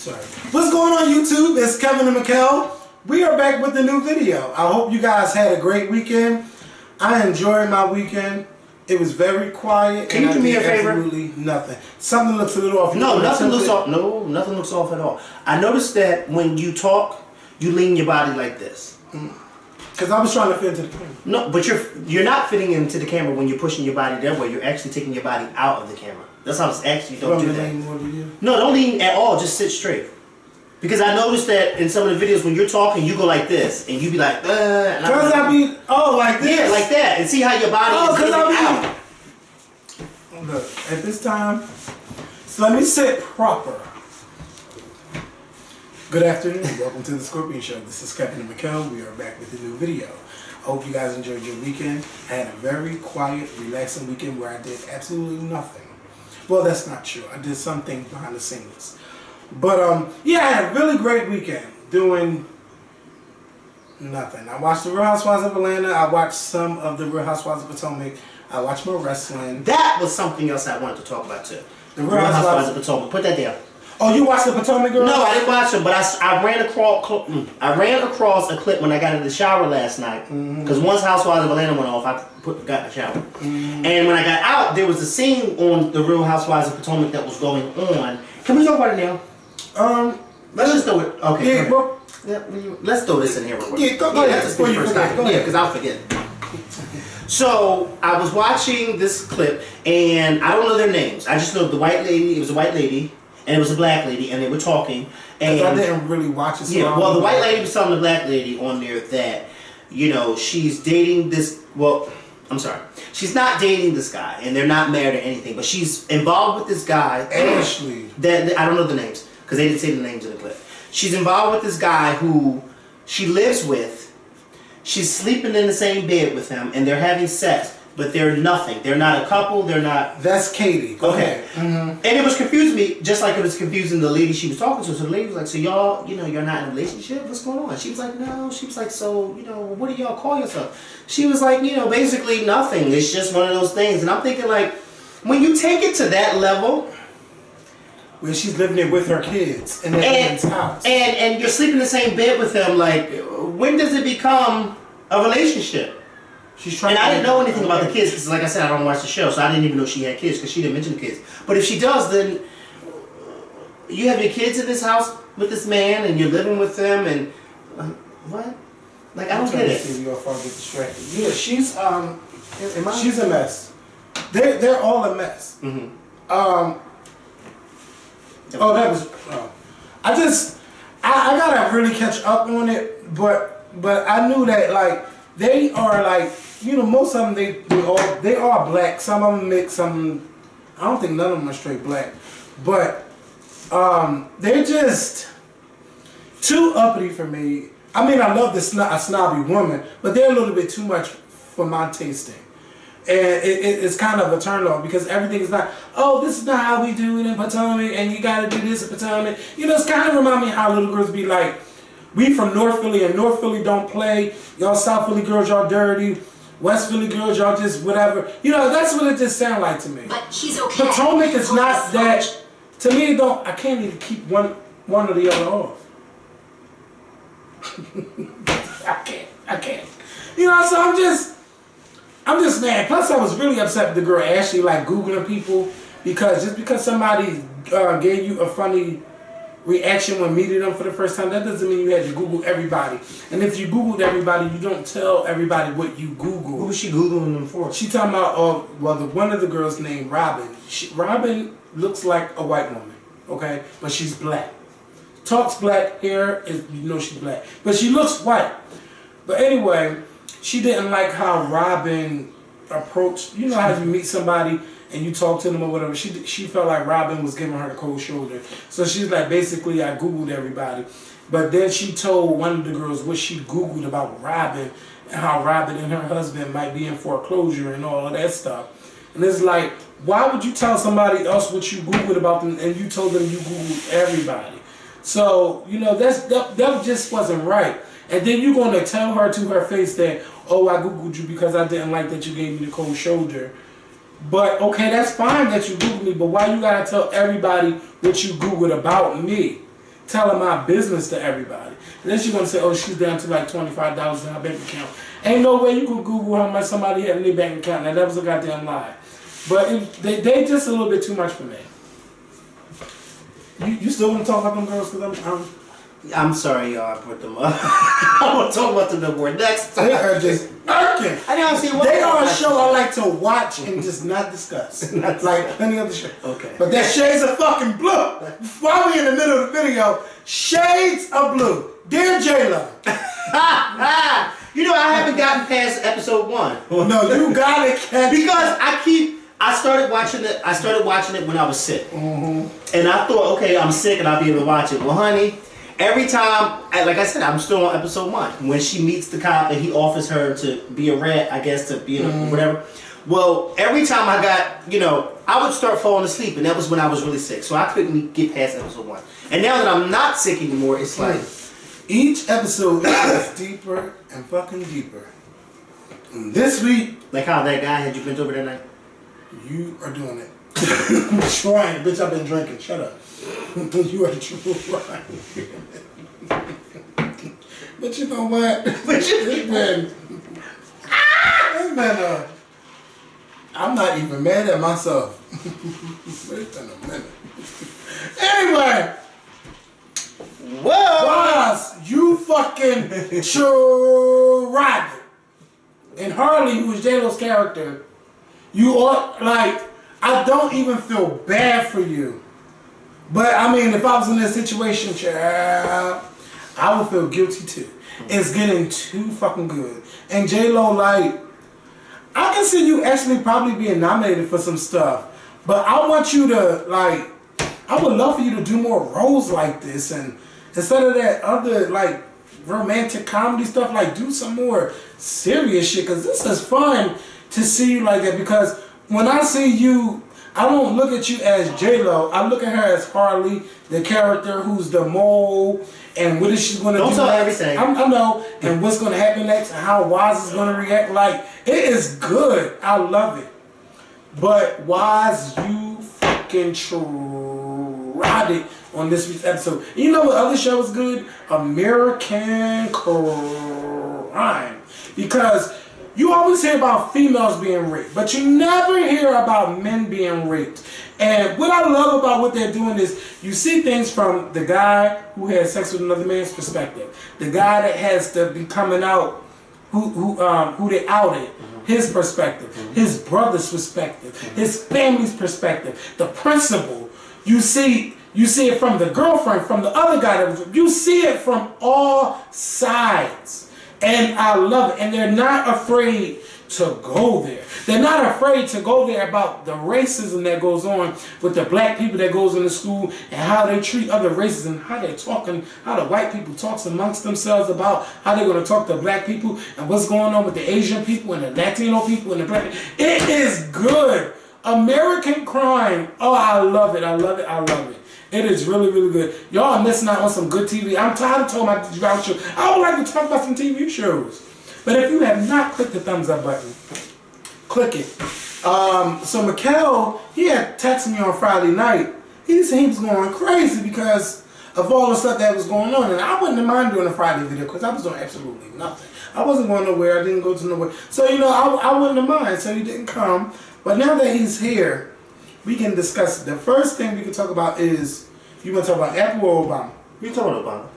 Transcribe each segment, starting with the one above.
Sorry. What's going on YouTube? It's Kevin and Mikkel. We are back with a new video. I hope you guys had a great weekend. I enjoyed my weekend. It was very quiet. Can you do me a favor? Absolutely nothing. Something looks a little off. No, nothing looks off. No, nothing looks off at all. I noticed that when you talk, you lean your body like this. Because I was trying to fit into the camera. No, but you're not fitting into the camera when you're pushing your body that way. You're actually taking your body out of the camera. That's how it's actually don't do that. No, don't lean at all. Just sit straight. Because I noticed that in some of the videos when you're talking, you go like this, and you be like, Because I be, like this. Yeah, like that, and see how your body is getting out. Look, at this time, so let me sit proper. Good afternoon, welcome to the Scorpion Show. This is Kevin and Mikkel. We are back with a new video. I hope you guys enjoyed your weekend. I had a very quiet, relaxing weekend where I did absolutely nothing. Well, that's not true. I did some things behind the scenes. But, yeah, I had a really great weekend doing nothing. I watched The Real Housewives of Atlanta. I watched some of The Real Housewives of Potomac. I watched more wrestling. That was something else I wanted to talk about, too. The Real Housewives of Potomac. Put that down. Oh, you watched the Potomac Girl? No, I didn't watch it, but I ran across a clip when I got in the shower last night. Because once Housewives of Atlanta went off, I got in the shower. And when I got out, there was a scene on The Real Housewives of Potomac that was going on. Can we talk about it now? Let's just do it. Okay. Yeah, bro. Yeah, let's throw this in here real quick. Yeah, go ahead. Before you forget. Yeah, because I'll forget. So I was watching this clip, and I don't know their names. I just know the white lady. It was a white lady, and it was a black lady, and they were talking. And I didn't really watch it. So yeah, well, the white lady was telling the black lady on there that, you know, she's dating this. Well, I'm sorry, she's not dating this guy, and they're not married or anything, but she's involved with this guy. Ashley. That I don't know the names because they didn't say the names in the clip. She's involved with this guy who she lives with. She's sleeping in the same bed with him, and they're having sex, but they're nothing. They're not a couple. They're not. That's Katie. Go ahead. And it was confusing me, just like it was confusing the lady she was talking to. So the lady was like, "So y'all, you know, you're not in a relationship? What's going on?" She was like, "No." She was like, "So, you know, what do y'all call yourself?" She was like, "You know, basically nothing. It's just one of those things." And I'm thinking, like, when you take it to that level. Where she's living there with her kids in that man's house. And you're sleeping in the same bed with them, like, when does it become a relationship? She's trying. And I didn't know anything about the kids, because like I said, I don't watch the show, so I didn't even know she had kids, because she didn't mention the kids. But if she does, then you have your kids in this house with this man, and you're living with them, and what? Like, I don't get it. Yeah, she's she's a mess. They're all a mess. I gotta really catch up on it, but I knew that, like, they are, like, you know, most of them they are black. Some of them mixed. Some, I don't think none of them are straight black, but they're just too uppity for me. I mean, I love a snobby woman, but they're a little bit too much for my tasting. And it's kind of a turn off because everything is not, oh, this is not how we do it in Potomac, and you got to do this in Potomac. You know, it's kind of remind me how little girls be like, we from North Philly, and North Philly don't play. Y'all South Philly girls, y'all dirty. West Philly girls, y'all just whatever. You know, that's what it just sounds like to me. But she's okay. Potomac is not that, to me, I can't even keep one or the other off. I can't. You know, so I'm just mad. Plus, I was really upset with the girl Ashley, like, Googling people, because just because somebody gave you a funny reaction when meeting them for the first time, that doesn't mean you had to Google everybody. And if you Googled everybody, you don't tell everybody what you Googled. Who was she Googling them for? She talking about, one of the girls named Robin. Robin looks like a white woman, okay? But she's black. Talks black, hair, you know she's black. But she looks white. But anyway, she didn't like how Robin approached, you know how you meet somebody and you talk to them or whatever. She felt like Robin was giving her the cold shoulder. So she's like, basically, I Googled everybody. But then she told one of the girls what she Googled about Robin and how Robin and her husband might be in foreclosure and all of that stuff. And it's like, why would you tell somebody else what you Googled about them and you told them you Googled everybody? So, you know, that just wasn't right. And then you're going to tell her to her face that, oh, I Googled you because I didn't like that you gave me the cold shoulder. But, okay, that's fine that you Googled me, but why you got to tell everybody what you Googled about me? telling my business to everybody. And then she's gonna say, oh, she's down to like $25 in her bank account. Ain't no way you can Google how much somebody had in their bank account. Now that was a goddamn lie. But they just a little bit too much for me. You still want to talk about them girls? Because I'm sorry, y'all. I put them up. I want to talk about them no more. Next time. They are just irking. I didn't see what they are a show I like to watch and just not discuss. Like any other show. Okay. But that Shades of fucking Blue. While we in the middle of the video, Shades of Blue. Dear J-Lo. You know, I haven't gotten past episode 1. No, you gotta catch because I started watching it when I was sick. And I thought, okay, I'm sick and I'll be able to watch it. Well, honey, every time, like I said, I'm still on episode 1. When she meets the cop and he offers her to be a rat, I guess, to be in a whatever. Well, every time I got, you know, I would start falling asleep, and that was when I was really sick. So I couldn't get past episode 1. And now that I'm not sick anymore, it's like... Each episode is deeper and fucking deeper. And this week... Like how that guy had you bent over that night? You are doing it. I'm trying. Bitch, I've been drinking. Shut up. You are true right. But you know what? I'm not even mad at myself. Wait a minute. Anyway. Whoa! Boss, you fucking tried it. And Harley, who is J-Lo's character, you are like, I don't even feel bad for you. But I mean, if I was in this situation, child, I would feel guilty too. It's getting too fucking good. And J-Lo, like, I can see you actually probably being nominated for some stuff. But I want you to, like, I would love for you to do more roles like this. And instead of that other, like, romantic comedy stuff, like, do some more serious shit. Because this is fun to see you like that. Because when I see you, I don't look at you as J-Lo. I look at her as Harley, the character who's the mole, and what is she going to do next. Don't tell next. everything. I know, and what's going to happen next, and how Waz is going to react. Like, it is good. I love it. But Waz, you fucking tried it on this week's episode. You know what other show is good? American Crime. Because you always hear about females being raped, but you never hear about men being raped. And what I love about what they're doing is you see things from the guy who had sex with another man's perspective, the guy that has to be coming out, who they outed, his perspective, his brother's perspective, his family's perspective, the principal. You see it from the girlfriend, from the other guy. You see it from all sides. And I love it. And they're not afraid to go there. They're not afraid to go there about the racism that goes on with the black people that goes into school and how they treat other races and how they're talking, how the white people talks amongst themselves about how they're going to talk to black people and what's going on with the Asian people and the Latino people and the black people. It is good. American Crime. Oh, I love it. I love it. I love it. It is really, really good. Y'all are missing out on some good TV. I'm tired of talking about shows. I would like to talk about some TV shows. But if you have not clicked the thumbs up button, click it. So Mikkel, he had texted me on Friday night. He said he was going crazy because of all the stuff that was going on. And I wouldn't mind doing a Friday video because I was doing absolutely nothing. I wasn't going nowhere. I didn't go to nowhere. So, you know, I wouldn't have mind. So he didn't come. But now that he's here, we can discuss it. The first thing we can talk about is, you want to talk about Apple or Obama? You talking about Obama?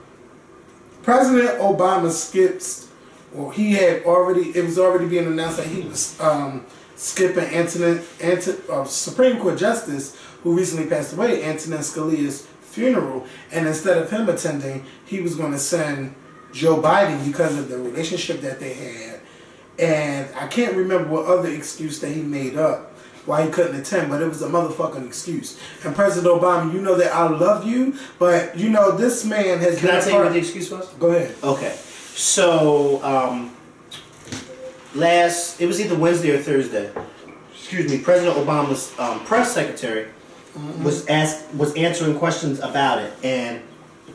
President Obama skips, well, it was already being announced that he was skipping Supreme Court Justice, who recently passed away, Antonin Scalia's funeral. And instead of him attending, he was going to send Joe Biden because of the relationship that they had. And I can't remember what other excuse that he made up why he couldn't attend, but it was a motherfucking excuse. And President Obama, you know that I love you, but you know this man has Can I tell you what the excuse was? Go ahead. Okay. So, it was either Wednesday or Thursday. Excuse me, President Obama's press secretary was answering questions about it. And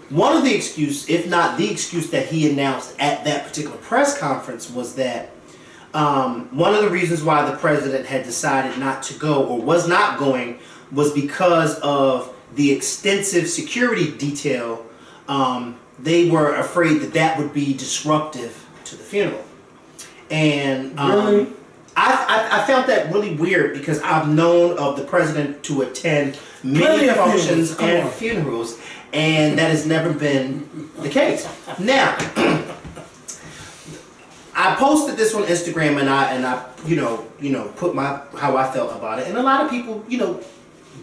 one of the excuse, if not the excuse that he announced at that particular press conference was that one of the reasons why the president had decided not to go or was not going was because of the extensive security detail they were afraid that that would be disruptive to the funeral. And Really? I found that really weird because I've known of the president to attend many functions and funerals, and that has never been the case. Now, I posted this on Instagram, and I put how I felt about it, and a lot of people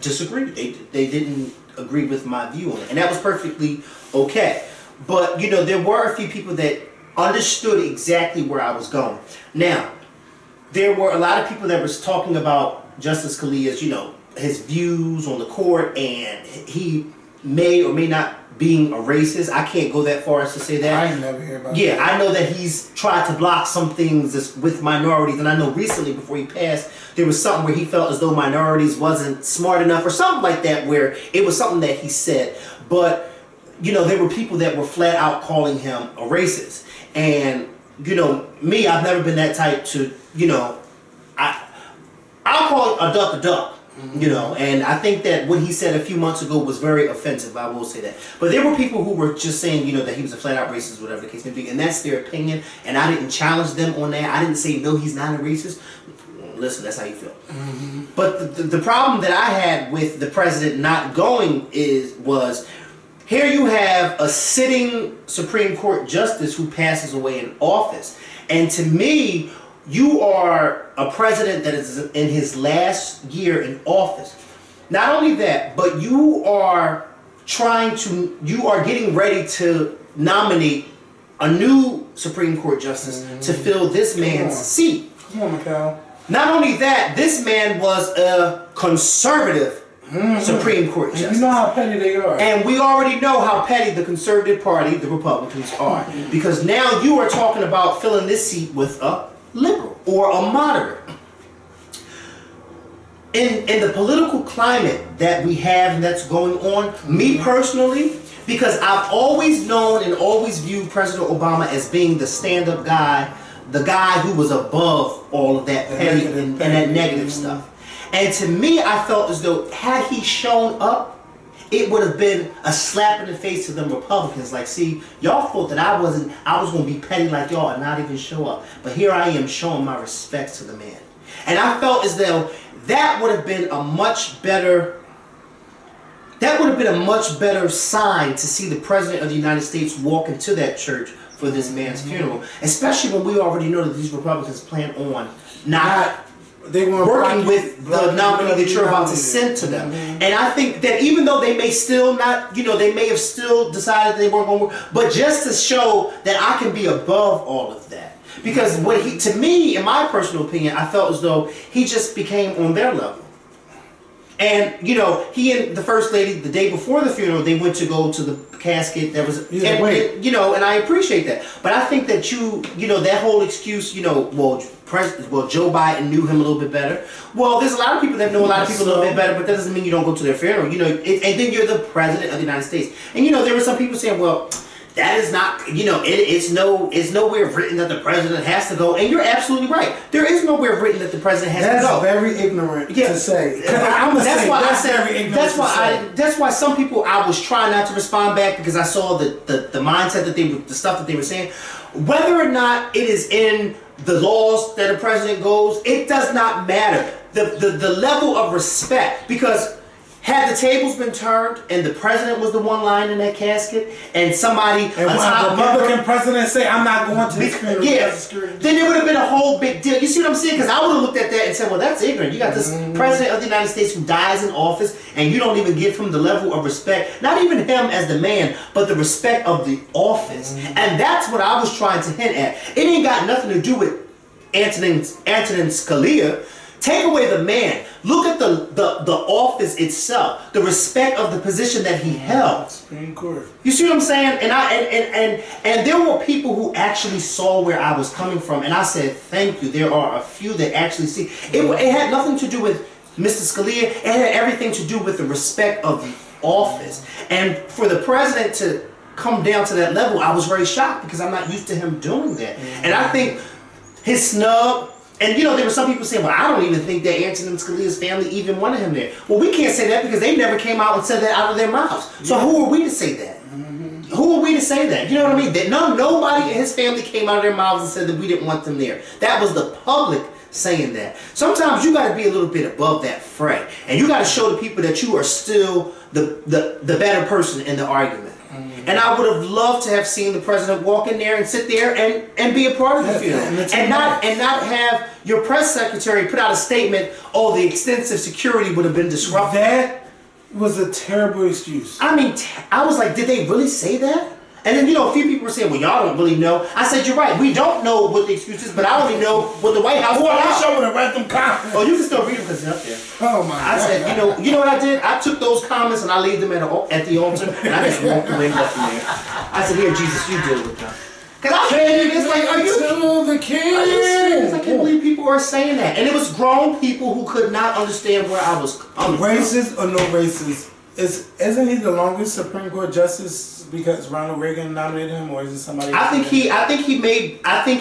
disagreed. They didn't agree with my view on it, and that was perfectly okay. But there were a few people that understood exactly where I was going. Now, there were a lot of people that was talking about Justice Scalia's, his views on the court, and he may or may not being a racist. I can't go that far as to say that. I ain't never hear about that. Yeah, I know that he's tried to block some things with minorities, and I know recently before he passed, there was something where he felt as though minorities wasn't smart enough or something like that, where it was something that he said. But, there were people that were flat out calling him a racist. And, me, I've never been that type to, I'll call a duck a duck. And I think that what he said a few months ago was very offensive. I will say that. But there were people who were just saying, that he was a flat out racist, whatever the case may be. And that's their opinion. And I didn't challenge them on that. I didn't say, no, he's not a racist. Listen, that's how you feel. But the problem that I had with the president not going was here you have a sitting Supreme Court justice who passes away in office. And to me, you are a president that is in his last year in office. Not only that, but you are getting ready to nominate a new Supreme Court justice to fill this man's seat. Come on, Mikhail. Not only that, this man was a conservative Supreme Court justice. And you know how petty they are. And we already know how petty the Conservative Party, the Republicans, are. Because now you are talking about filling this seat with a liberal or a moderate. In the political climate that we have and that's going on, me personally, because I've always known and always viewed President Obama as being the stand-up guy, the guy who was above all of that petty and that negative stuff. And to me, I felt as though had he shown up, it would have been a slap in the face to them Republicans. Like, see, y'all thought that I was going to be petty like y'all and not even show up. But here I am showing my respect to the man. And I felt as though that would have been a much better sign to see the President of the United States walk into that church for this man's funeral. Especially when we already know that these Republicans plan on not working with the nominee that you're about to send to them. And I think that even though they may still not, they may have still decided they weren't going to work, but just to show that I can be above all of that. Because to me, in my personal opinion, I felt as though he just became on their level. And, he and the First Lady, the day before the funeral, they went to go to the casket. That was, and I appreciate that. But I think that that whole excuse, well, Joe Biden knew him a little bit better. Well, there's a lot of people that know a lot of people a little bit better, but that doesn't mean you don't go to their funeral. And then you're the President of the United States. And, there were some people saying, well, that is not, it's nowhere written that the president has to go. And you're absolutely right. There is nowhere written that the president has to go. That's very ignorant to say. That's why some people, I was trying not to respond back because I saw the mindset that the stuff that they were saying. Whether or not it is in the laws that a president goes, it does not matter. The level of respect, because had the tables been turned and the president was the one lying in that casket and somebody, and when a Republican president say, I'm not going to this funeral, then it would have been a whole big deal. You see what I'm saying? Because I would have looked at that and said, well, that's ignorant. You got this president of the United States who dies in office and you don't even give him the level of respect, not even him as the man, but the respect of the office. And that's what I was trying to hint at. It ain't got nothing to do with Antonin Scalia. Take away the man. Look at the office itself, the respect of the position that he held. Supreme Court. You see what I'm saying? And there were people who actually saw where I was coming from, and I said, thank you. There are a few that actually see. It had nothing to do with Mr. Scalia. It had everything to do with the respect of the office. And for the president to come down to that level, I was very shocked because I'm not used to him doing that. And I think his snub. And there were some people saying, well, I don't even think that Antonin Scalia's family even wanted him there. Well, we can't say that because they never came out and said that out of their mouths. So who are we to say that? who are we to say that? You know what I mean? That nobody in his family came out of their mouths and said that we didn't want them there. That was the public saying that. Sometimes you got to be a little bit above that fray, and you got to show the people that you are still the better person in the argument. And I would have loved to have seen the president walk in there and sit there and be a part of the funeral, and not have your press secretary put out a statement. Oh, the extensive security would have been disrupted. That was a terrible excuse. I mean, I was like, did they really say that? And then, a few people were saying, well, y'all don't really know. I said, you're right. We don't know what the excuse is, but I only know what the White House put out. I wish I would have read them comments. Oh, you can still read them because they're up there. Oh, my God. I said, you know what I did? I took those comments and I laid them at the altar, and I just walked away and left them there. I said, here, Jesus, you deal with them. Because I can't, it's like, are you the king? I can't believe people are saying that. And it was grown people who could not understand where I was coming from. Racist or no racist? Isn't he the longest Supreme Court justice because Ronald Reagan nominated him, or is it somebody else? I think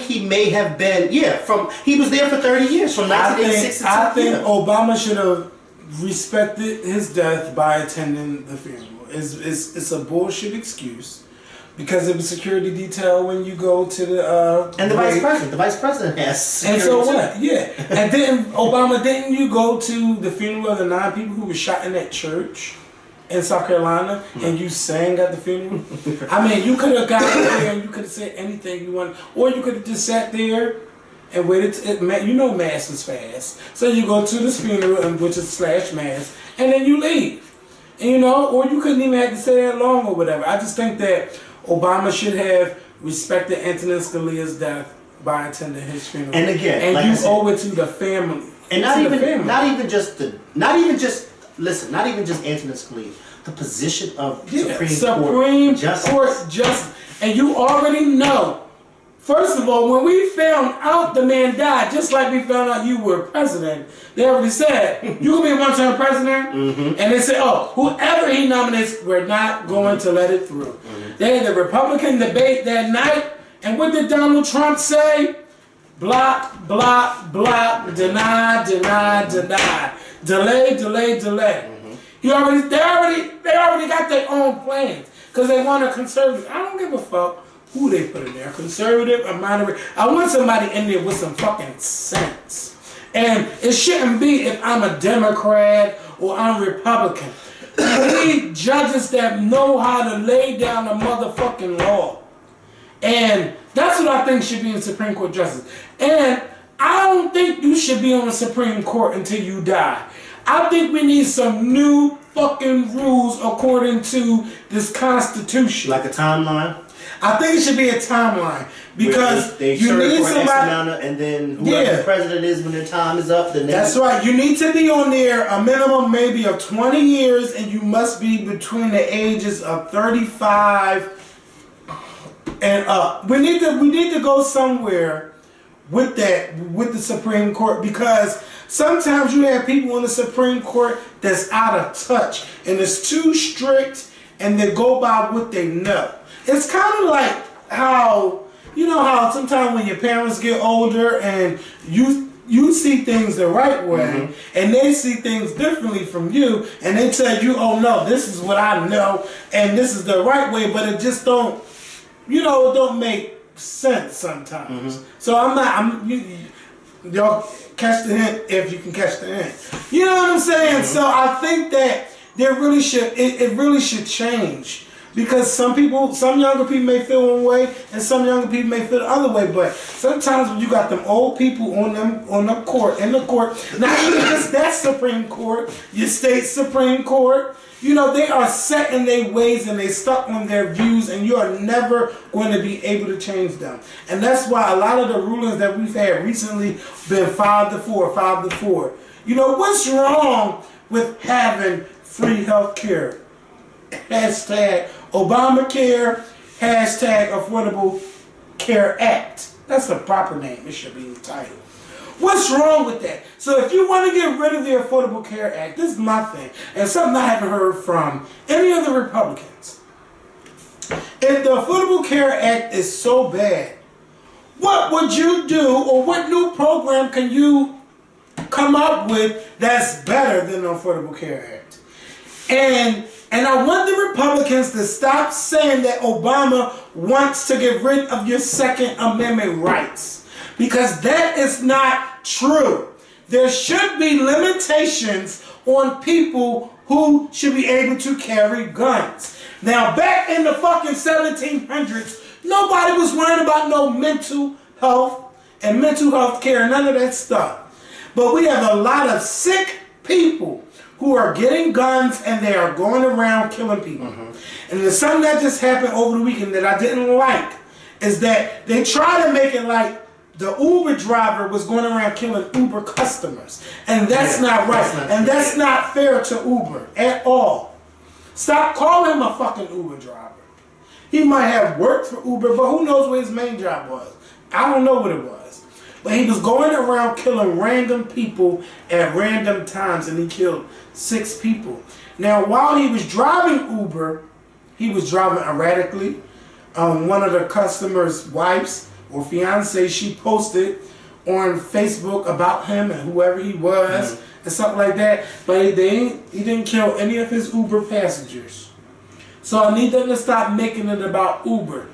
he may have been, he was there for 30 years, from 1986 to I think Obama should have respected his death by attending the funeral. It's a bullshit excuse, because of the security detail when you go to the and the vice president has security. And so what? Yeah. And didn't you go to the funeral of the 9 people who were shot in that church in South Carolina, and you sang at the funeral? I mean, you could have got there and you could have said anything you wanted, or you could have just sat there and waited. Mass is fast, so you go to this funeral, which is /mass, and then you leave. And, or you couldn't even have to stay that long or whatever. I just think that Obama should have respected Antonin Scalia's death by attending his funeral. And again, and like you owe it to the family. And not even just Antonin Scalia, the position of Supreme Court Justice. And you already know. First of all, when we found out the man died, just like we found out you were president, they already said, you can be a one-term president. Mm-hmm. And they said, whoever he nominates, we're not going to let it through. Mm-hmm. They had the Republican debate that night, and what did Donald Trump say? Block, block, block, deny, deny, deny. Delay, delay, delay. Mm-hmm. They already got their own plans, because they want a conservative. I don't give a fuck who they put in there, conservative or moderate. I want somebody in there with some fucking sense. And it shouldn't be if I'm a Democrat or I'm Republican. We need judges that know how to lay down the motherfucking law. And that's what I think should be in Supreme Court justice. And I don't think you should be on the Supreme Court until you die. I think we need some new fucking rules according to this Constitution. Like a timeline? I think it should be a timeline, because you need somebody, and then whoever the president is when their time is up. That's right. You need to be on there a minimum maybe of 20 years, and you must be between the ages of 35 and up. We need to go somewhere with that, with the Supreme Court, because sometimes you have people in the Supreme Court that's out of touch and it's too strict, and they go by what they know. It's kind of like how sometimes when your parents get older and you see things the right way, mm-hmm. and they see things differently from you, and they tell you, oh no, this is what I know and this is the right way, but it just don't make sense sometimes. Mm-hmm. So y'all catch the hint if you can catch the hint. You know what I'm saying? Mm-hmm. So I think that it really should change. Because some younger people may feel one way, and some younger people may feel the other way. But sometimes when you got them old people in the court, not even just that Supreme Court, your state Supreme Court, they are set in their ways and they stuck on their views, and you are never going to be able to change them. And that's why a lot of the rulings that we've had recently been 5-4, 5-4. What's wrong with having free health care? Hashtag Obamacare, hashtag Affordable Care Act. That's the proper name. It should be the title. What's wrong with that? So if you want to get rid of the Affordable Care Act, this is my thing, and something I haven't heard from any of the Republicans. If the Affordable Care Act is so bad, what would you do, or what new program can you come up with that's better than the Affordable Care Act? And I want the Republicans Republicans to stop saying that Obama wants to get rid of your Second Amendment rights, because that is not true. There should be limitations on people who should be able to carry guns. Now, back in the fucking 1700s, nobody was worrying about no mental health and mental health care, none of that stuff. But we have a lot of sick people who are getting guns and they are going around killing people. And there's something that just happened over the weekend that I didn't like, is that they try to make it like the Uber driver was going around killing Uber customers. And that's not right. That's not fair to Uber at all. Stop calling him a fucking Uber driver. He might have worked for Uber, but who knows what his main job was. I don't know what it was. But he was going around killing random people at random times, and he killed 6 people. Now, while he was driving Uber, he was driving erratically. One of the customers' wives or fiance, she posted on Facebook about him and whoever he was and something like that. But he didn't kill any of his Uber passengers. So I need them to stop making it about Uber,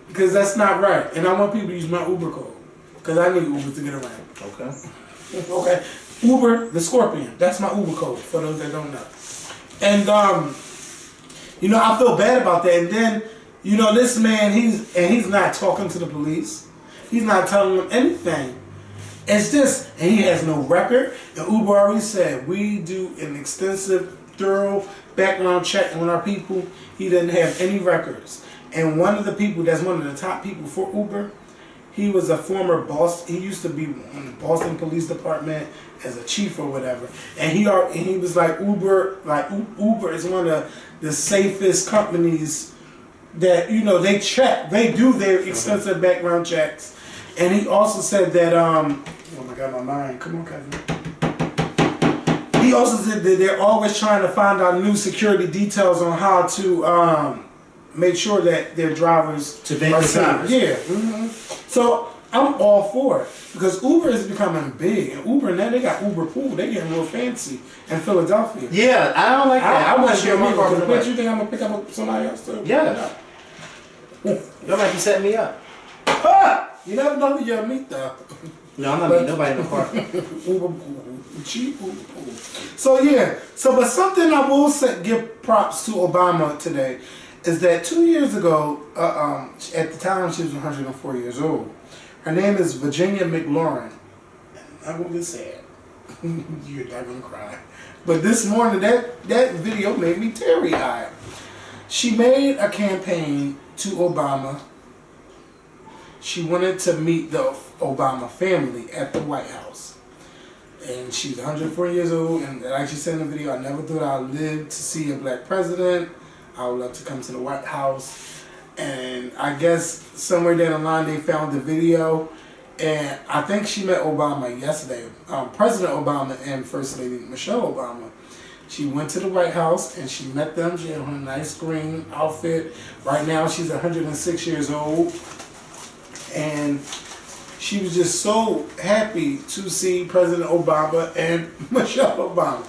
because that's not right. And I want people to use my Uber code, because I need Uber to get around. Okay. Okay. Uber, the Scorpion. That's my Uber code, for those that don't know. And, you know, I feel bad about that. And then, you know, this man, he's not talking to the police. He's not telling them anything. It's just, and he has no record. And Uber already said, we do an extensive, thorough background check on our people. He didn't have any records. And one of the people that's one of the top people for Uber, he was a former boss. He used to be in the Boston Police Department as a chief or whatever. And he was like, Uber is one of the safest companies that, you know, they do their extensive background checks. And he also said that, oh my God, my mind, come on, Kevin. He also said that they're always trying to find out new security details on how to make sure that their drivers to make the drivers. Yeah. So I'm all for it, because Uber is becoming big, and Uber now, they got Uber Pool. They getting real fancy in Philadelphia. Yeah, I don't like that. I want to share my car. But you think I'm gonna pick up somebody else too? Yeah. Y'all might be setting me up. You never know who you'll meet though. No, I'm not meeting nobody in the car. Uber Pool, cheap Uber Pool. So yeah. But something I will give props to Obama today is that 2 years ago, at the time she was 104 years old. Her name is Virginia McLaurin. I'm gonna get sad. You're not gonna cry. But this morning, that video made me teary-eyed. She made a campaign to Obama. She wanted to meet the Obama family at the White House. And she's 104 years old, and like she said in the video, I never thought I'd live to see a black president. I would love to come to the White House. And I guess somewhere down the line they found the video, and I think she met Obama yesterday. President Obama and First Lady Michelle Obama. She went to the White House and she met them. She had on a nice green outfit. Right now she's 106 years old. And she was just so happy to see President Obama and Michelle Obama.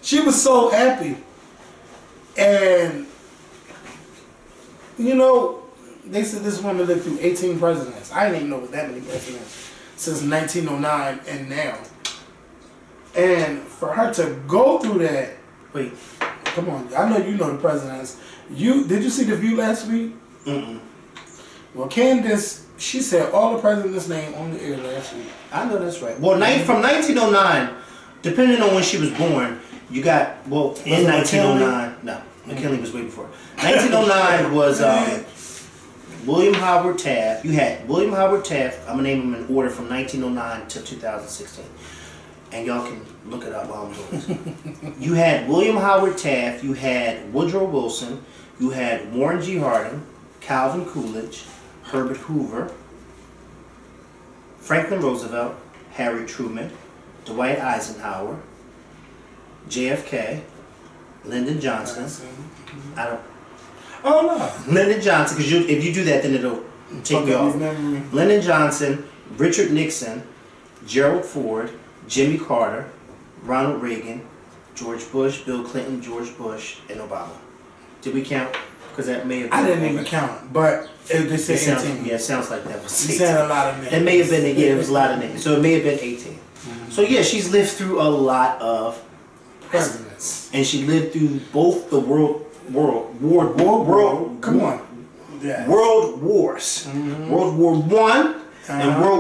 She was so happy. And, you know, they said this woman lived through 18 presidents. I didn't even know what that many presidents since 1909 and now. And for her to go through that, wait, come on, I know you know the presidents. Did you see The View last week? Well, Candace, she said all the presidents' name on the air last week. I know that's right. Well, from 1909, depending on when she was born, you got, well, in 1909, no, McKinley was way before. 1909 was William Howard Taft. You had William Howard Taft. I'm going to name him in order from 1909 to 2016. And y'all can look it up while I'm doing this. You had William Howard Taft. You had Woodrow Wilson. You had Warren G. Harding, Calvin Coolidge, Herbert Hoover, Franklin Roosevelt, Harry Truman, Dwight Eisenhower, JFK, Lyndon Johnson. I don't. Oh no. Lyndon Johnson, because if you do that, then it'll take me off. Lyndon Johnson, Richard Nixon, Gerald Ford, Jimmy Carter, Ronald Reagan, George Bush, Bill Clinton, George Bush, and Obama. Did we count? Because that may have been... I didn't even count, but they said 18. Yeah, it sounds like that was 18. You said a lot of names. It may have been, yeah, it was a lot of names. So it may have been 18. So yeah, she's lived through a lot of presidents. And she lived through both the world wars. World War I and World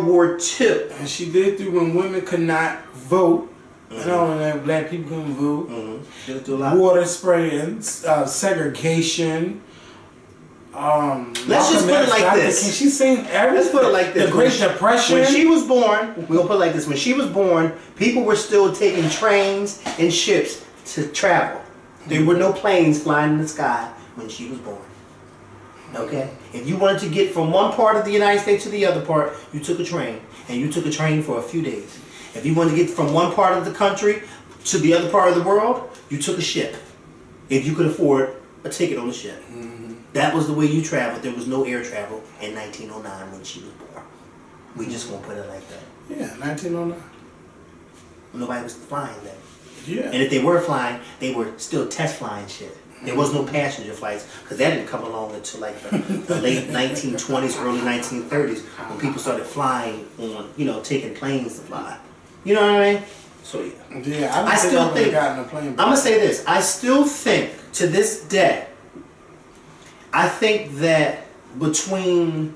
War II. And she lived through when women could not vote. You know, and black people couldn't vote. She lived through a lot. Water spraying, segregation. Let's just put it like this. She's seen everything. Let's put it like this. The Great Depression. When she was born, we'll put it like this. When she was born, people were still taking trains and ships to travel. There were no planes flying in the sky when she was born. Okay? If you wanted to get from one part of the United States to the other part, you took a train. And you took a train for a few days. If you wanted to get from one part of the country to the other part of the world, you took a ship. If you could afford a ticket on the ship. That was the way you traveled. There was no air travel in 1909 when she was born. We just gonna put it like that. Yeah, 1909. Nobody was flying then. Yeah. And if they were flying, they were still test flying shit. There was no passenger flights because that didn't come along until like the late 1920s, early 1930s when people started flying on, you know, taking planes to fly. You know what I mean? So yeah. Yeah, I still think. gotten a plane. I'm gonna say this. I still think to this day. I think that between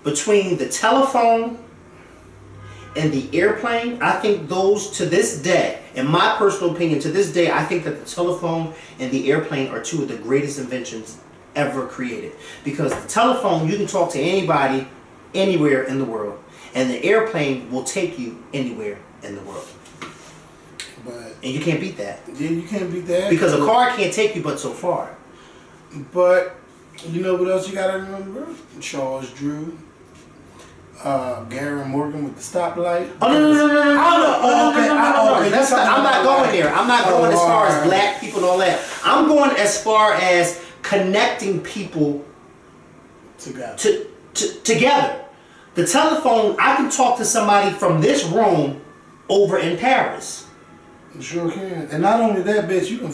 the telephone and the airplane, I think those to this day, in my personal opinion, to this day, I think that the telephone and the airplane are two of the greatest inventions ever created. Because the telephone, you can talk to anybody, anywhere in the world. And the airplane will take you anywhere in the world. And you can't beat that. Yeah, you can't beat that. Because a car can't take you but so far. But you know what else you gotta remember? Charles Drew, Gary Morgan with the stoplight. Oh no! I'm not going there. I'm not going as far as black people and all that. I'm going as far as connecting people together. The telephone. I can talk to somebody from this room over in Paris. You sure can. And not only that, bitch, you can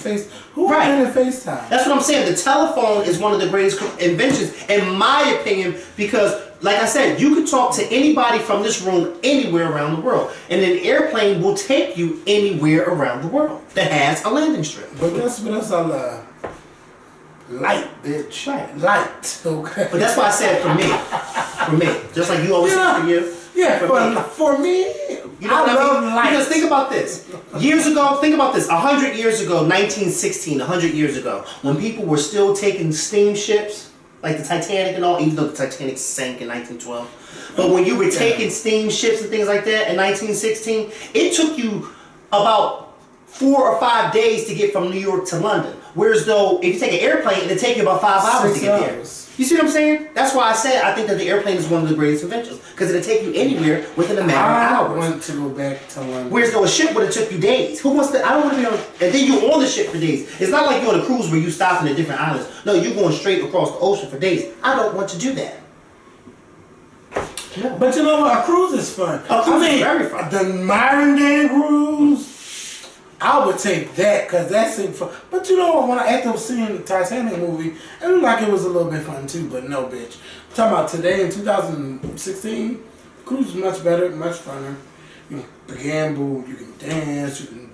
who can FaceTime? That's what I'm saying. The telephone is one of the greatest inventions, in my opinion, because, like I said, you can talk to anybody from this room anywhere around the world. And an airplane will take you anywhere around the world that has a landing strip. But that's what else I love. Light, bitch. Right. Light. Okay. But that's why I said for me. For me. Just like you always say for you. Yeah, for me, you know I love light. Because think about this. Years ago, think about this. 100 years ago, 1916, 100 years ago, when people were still taking steamships, like the Titanic and all, even though the Titanic sank in 1912. But when you were taking steamships and things like that in 1916, it took you about 4 or 5 days to get from New York to London. Whereas though, if you take an airplane, it'll take you about 5 hours to get there. You see what I'm saying? That's why I said I think that the airplane is one of the greatest inventions. Because it'll take you anywhere within a matter of hours. I want to go back to London. Whereas though a ship would have took you days. Who wants to, I don't want to be on, and then you're on the ship for days. It's not like you're on a cruise where you stop in the different islands. No, you're going straight across the ocean for days. I don't want to do that. No. But you know what? A cruise is fun. A cruise is very fun. The modern day cruise, I would take that because that seemed fun. But you know, when after seeing the Titanic movie, it looked like it was a little bit fun too. But no, bitch. I'm talking about today in 2016, cruise is much better, much funner. You can gamble, you can dance, you can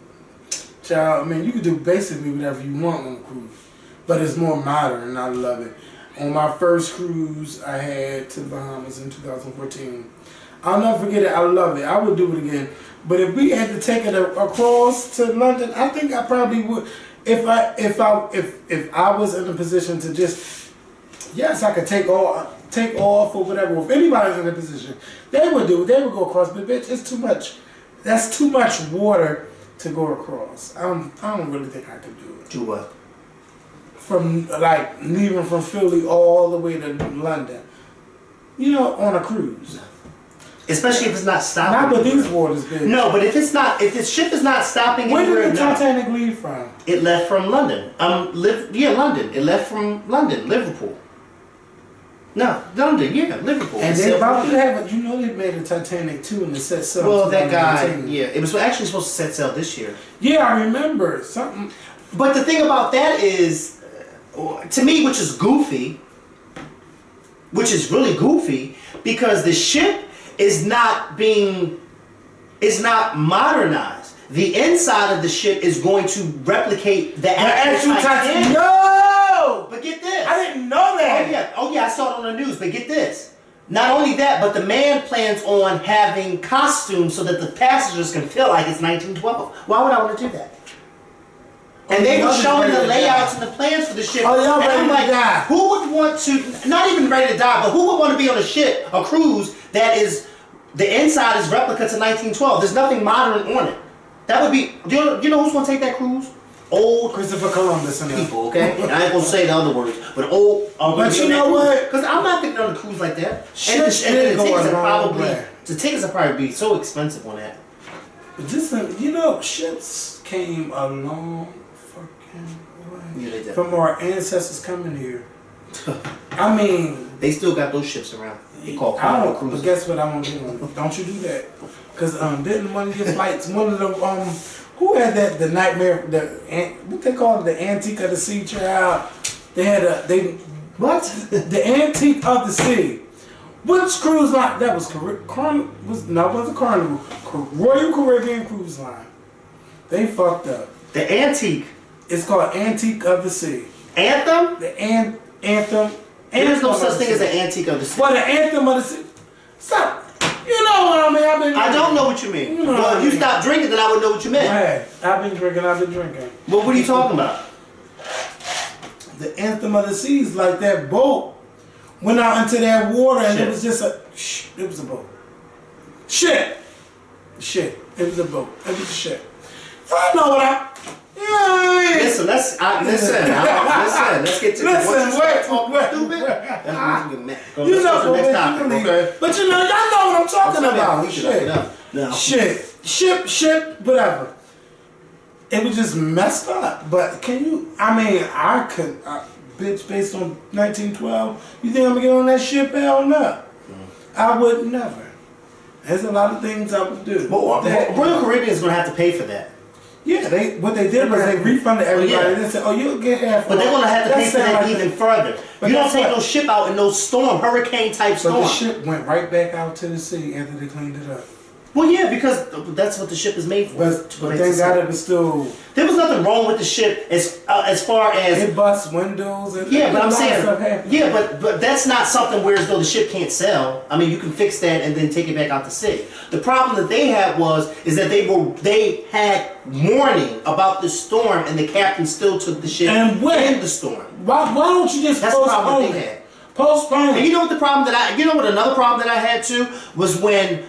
child. I mean, you can do basically whatever you want on a cruise. But it's more modern, and I love it. On my first cruise I had to the Bahamas in 2014. I'll never forget it. I love it. I would do it again. But if we had to take it across to London, I think I probably would. If I was in a position to just, yes, I could take off or whatever. If anybody's in a position, they would do it. They would go across. But bitch, it's too much. That's too much water to go across. I don't really think I could do it. Do what? From like leaving from Philly all the way to London. You know, on a cruise. Especially if it's not stopping. Not with these waters, bitch. No, but if it's not, if the ship is not stopping Where anywhere, did the Titanic leave from? It left from London. London. It left from London, Liverpool. No, London, yeah, Liverpool. And they about to have it. You know they made a Titanic too, and it set sail. Well, that guy, yeah, it was actually supposed to set sail this year. Yeah, I remember something. But the thing about that is, to me, which is goofy, which is really goofy, because the ship is not modernized. The inside of the ship is going to replicate the actual Titanic. No! But get this. I didn't know that. Oh yeah, I saw it on the news, but get this. Not only that, but the man plans on having costumes so that the passengers can feel like it's 1912. Why would I want to do that? And they were showing the layouts and the plans for the ship. Oh, y'all ready I'm to like, die. who would want to, not even ready to die, but who would want to be on a ship, a cruise, that is, the inside is replica to 1912. There's nothing modern on it. That would be, you know who's going to take that cruise? Old Christopher Columbus and people, okay? And I ain't going to say the other words, but old. But you know what? Because I'm not getting on a cruise like that. Shit, the tickets will probably be so expensive on that. Listen, you know, ships came a long fucking way. Yeah, they did. From our ancestors coming here. I mean, they still got those ships around. They call carnival cruises. But guess what? I won't get on. Don't you do that? Because didn't one of your flights, one of the who had that the nightmare, what they call it, the Antique of the Sea, child? They had what? The Antique of the Sea. Which cruise line? That was it wasn't Carnival. Royal Caribbean Cruise Line. They fucked up. The Antique. It's called Antique of the Sea. Anthem? The Anthem. There's no such thing as an Antique of the Sea. Well, the Anthem of the Sea. Stop. You know what I mean? I don't know what you mean. You know well, if you stopped drinking, then I would know what you meant. Right. I've been drinking. Well, what are you talking about? The Anthem of the Seas, like that boat went out into that water and it was just it was a boat. Shit. It was a boat. It was a shit. So I know what Listen, let's get to You know, next topic, okay? But you know, y'all know what I'm talking about. Shit, whatever. It was just messed up. But can you? I mean, I could, bitch, based on 1912. You think I'm gonna get on that ship? Hell no. I would never. There's a lot of things I would do. But Royal Caribbean is gonna have to pay for that. Yeah, what they did was they refunded everybody. They said, "Oh, you'll get half." But they're gonna have to pay for that even further. You don't take no ship out in no storm, hurricane type storm. But the ship went right back out to the sea after they cleaned it up. Well, yeah, because that's what the ship is made for. But thank God it was still. There was nothing wrong with the ship as far as it bust windows and yeah, but I'm saying but that's not something where as though the ship can't sail. I mean, you can fix that and then take it back out to sea. The problem that they had is that they had warning about the storm and the captain still took the ship in the storm. Why don't you just that's the problem that they had. Postpone. And you know what another problem that I had too was when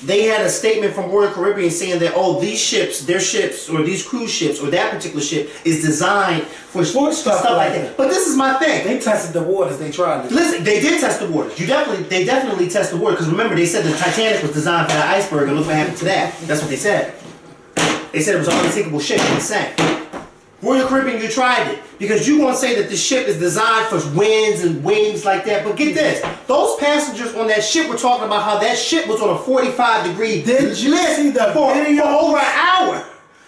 they had a statement from Royal Caribbean saying that, oh, these ships, their ships, or these cruise ships, or that particular ship is designed for stuff like that. But this is my thing. They tested the waters. They tried it. Listen, they did test the waters. They definitely tested the water. Because remember, they said the Titanic was designed for the iceberg, and look what happened to that. That's what they said. They said it was an unsinkable ship, and it sank. Royal Caribbean, you tried it. Because you want to say that the ship is designed for winds and waves like that. But get this. Those passengers on that ship were talking about how that ship was on a 45-degree lift for over an hour.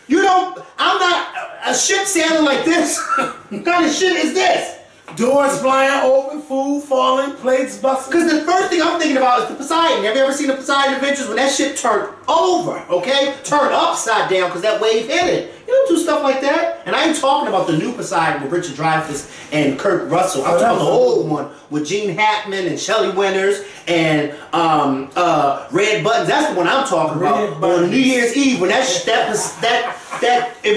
You know, I'm not a ship sailing like this. What kind of shit is this? Doors flying open, food falling, plates busting. Because the first thing I'm thinking about is the Poseidon. Have you ever seen the Poseidon Adventures when that ship turned over, okay? Turned upside down because that wave hit it. You don't do stuff like that. And I ain't talking about the new Poseidon with Richard Dreyfuss and Kurt Russell. I'm talking about the old one with Gene Hackman and Shelley Winters and Red Buttons. That's the one I'm talking about. On New Year's Eve when it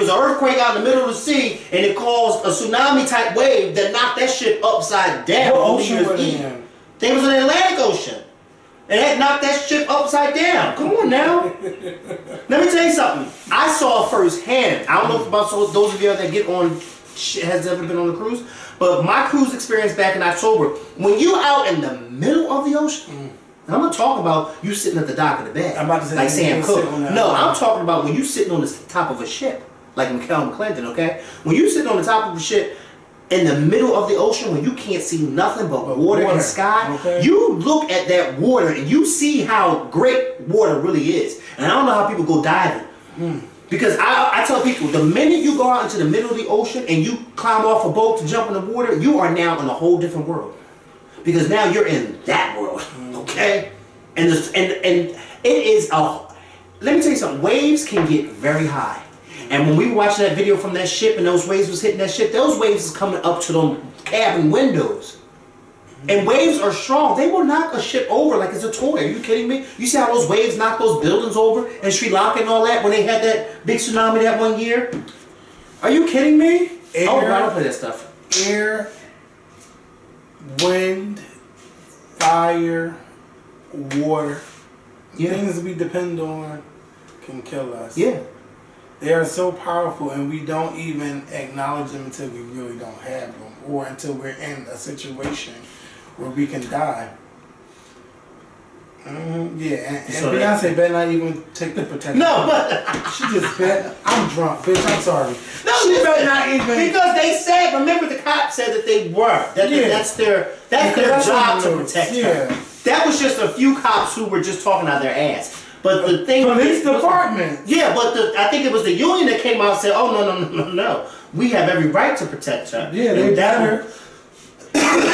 was an earthquake out in the middle of the sea and it caused a tsunami type wave that knocked that ship upside down. What ocean were they in? They was in the Atlantic Ocean. And that knocked that ship upside down. Come on now. Let me tell you something. I saw firsthand. I don't know about those of you that get on, has ever been on a cruise, but my cruise experience back in October, when you out in the middle of the ocean, and I'm not talking about you sitting at the dock of the bed, I'm about to say like Sam Cooke. No, I'm talking about when you sitting on the top of a ship, like Michael McClendon, okay? When you sitting on the top of a ship, in the middle of the ocean when you can't see nothing but water and sky, you look at that water and you see how great water really is. And I don't know how people go diving. Because I tell people, the minute you go out into the middle of the ocean and you climb off a boat to jump in the water, you are now in a whole different world. Because now you're in that world, okay? And it is let me tell you something, waves can get very high. And when we watched that video from that ship and those waves was hitting that ship, those waves is coming up to them cabin windows. And waves are strong. They will knock a ship over like it's a toy. Are you kidding me? You see how those waves knock those buildings over in Sri Lanka and all that when they had that big tsunami that one year? Are you kidding me? Air, oh, I don't play that stuff. Air, wind, fire, water, things we depend on can kill us. Yeah. They are so powerful, and we don't even acknowledge them until we really don't have them, or until we're in a situation where we can die. Yeah, and Beyonce better not even take the protection. No, but she just bet. I'm drunk, bitch. I'm sorry. No, she better not even, because they said. Remember, the cop said that they were. That's their job to protect her. That was just a few cops who were just talking out their ass. But the thing, police department. Yeah, but I think it was the union that came out and said, "Oh no, we have every right to protect her." Yeah, they better.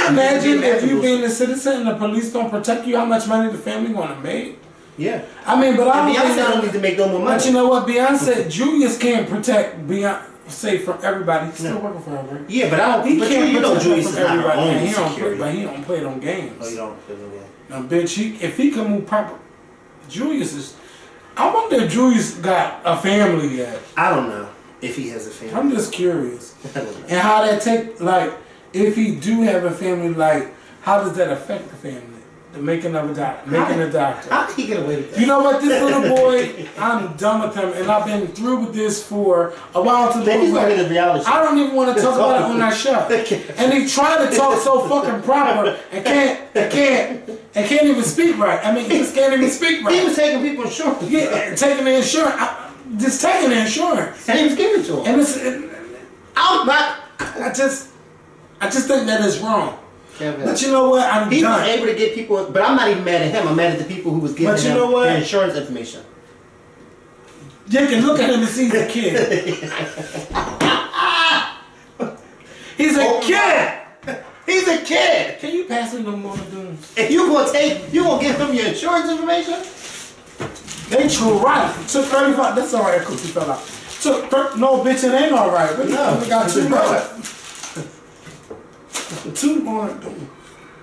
Imagine if you being a citizen and the police don't protect you, how much money the family gonna make? Yeah. I mean, but I Beyonce don't need to make no more money. But you know what? Beyonce, Julius can't protect Beyonce from everybody. He's still working for her, right? Yeah, but I don't. He can't you know protect Julius is not her everybody. own He don't security. play, but he don't play them games. Oh, you don't play them games. Now, bitch, if he can move proper, Julius is. I wonder if Julius got a family yet. I don't know if he has a family. I'm just curious. And how that take, like, if he do have a family, like, how does that affect the family? The making of a doctor. How did he get away with that? You know what? This little boy, I'm done with him, and I've been through with this for a while. He's not in the reality show. I don't even want to talk about it on that show. And he tried to talk so fucking proper and can't even speak right. I mean, he just can't even speak right. He was taking people's insurance. Yeah, taking the insurance. Just taking the insurance. And he was giving it to him. And I just think that is wrong. Yeah, but you know what? He was able to get people, but I'm not even mad at him. I'm mad at the people who was giving him their insurance information. You can look at him and see he's a kid. He's a kid. He's a kid. Can you pass him the Mona Doom? If you gonna give him your insurance information? They true right. Took 35. That's all right. That cookie fell out. No, bitch, it ain't all right. No, we got two more.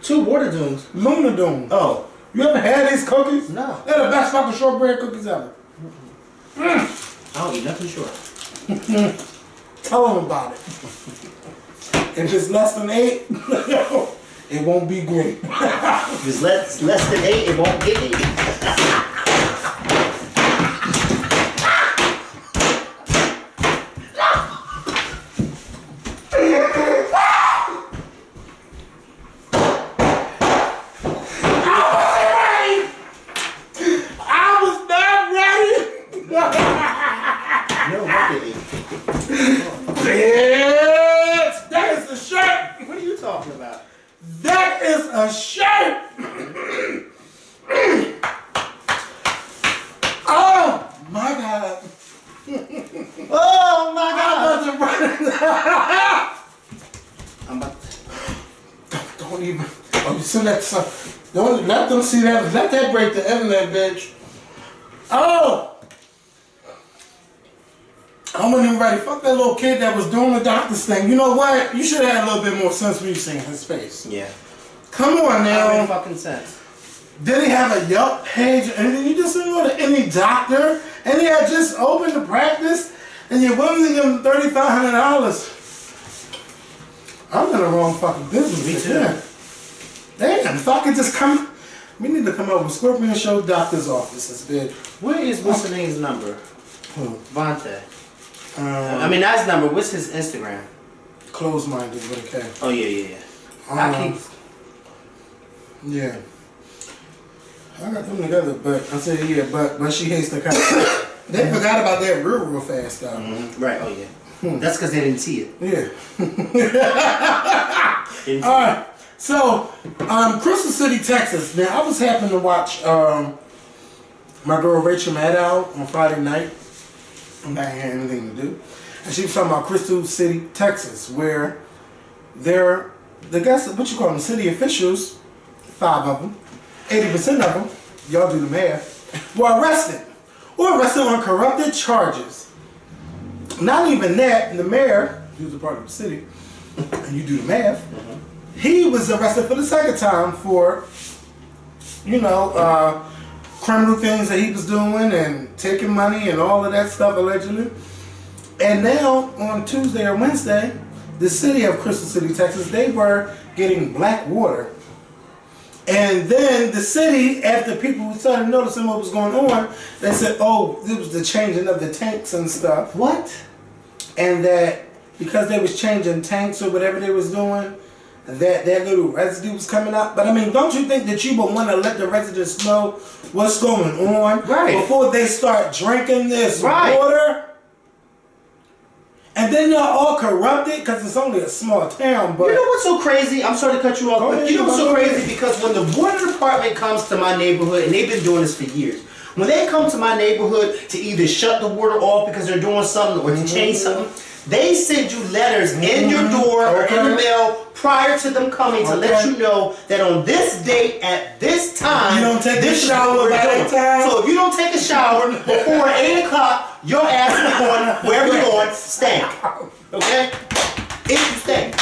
Two water dooms. Luna Doom. Oh. You ever had these cookies? No. They're the best fucking shortbread cookies ever. I don't eat nothing short. Tell them about it. If it's less than 8, it won't be great. If it's less than 8, it won't get 8. Don't let them see that. Let that break the internet, bitch. Oh! I wasn't even ready. Fuck that little kid that was doing the doctor's thing. You know what? You should have had a little bit more sense when you seen his face. Yeah. Come on now. How many fucking sense? Did he have a Yelp page or anything? You just didn't go to any doctor and he had just opened the practice and you're willing to give him $3,500. I'm in the wrong fucking business. Me too. Yeah. Damn, if I could just come, we need to come up with Scorpion Show doctor's offices, bitch. Where is what's the name's number? Who? Vontae. I mean, that's his number. What's his Instagram? Close-minded with a K. Oh yeah. Yeah. I got them together, but I said yeah, but she hates the cops. They forgot about that real fast though. Mm-hmm. Right. Oh yeah. That's because they didn't see it. Yeah. All right. So, Crystal City, Texas. Now, I was happening to watch my girl Rachel Maddow on Friday night. And that ain't had anything to do. And she was talking about Crystal City, Texas, where they're, what you call them, city officials, 5 of them, 80% of them, y'all do the math, were arrested. Or arrested on corrupted charges. Not even that, the mayor, who's a part of the city, and you do the math, he was arrested for the second time for, criminal things that he was doing and taking money and all of that stuff allegedly. And now on Tuesday or Wednesday, the city of Crystal City, Texas, they were getting black water. And then the city, after people started noticing what was going on, they said, oh, it was the changing of the tanks and stuff. What? And that because they was changing tanks or whatever they was doing, that little residue was coming out. But I mean, don't you think that you would want to let the residents know what's going on before they start drinking this water? And then y'all all corrupted because it's only a small town. But you know what's so crazy? I'm sorry to cut you off, but you know what's so crazy? Because when the water department comes to my neighborhood, and they've been doing this for years, when they come to my neighborhood to either shut the water off because they're doing something or to change something, they send you letters in your door or in the mail prior to them coming to let you know that on this date at this time, you don't take this a shower by that time. So if you don't take a shower before 8 o'clock, your ass is going wherever you're going, stank. Okay? If you stink.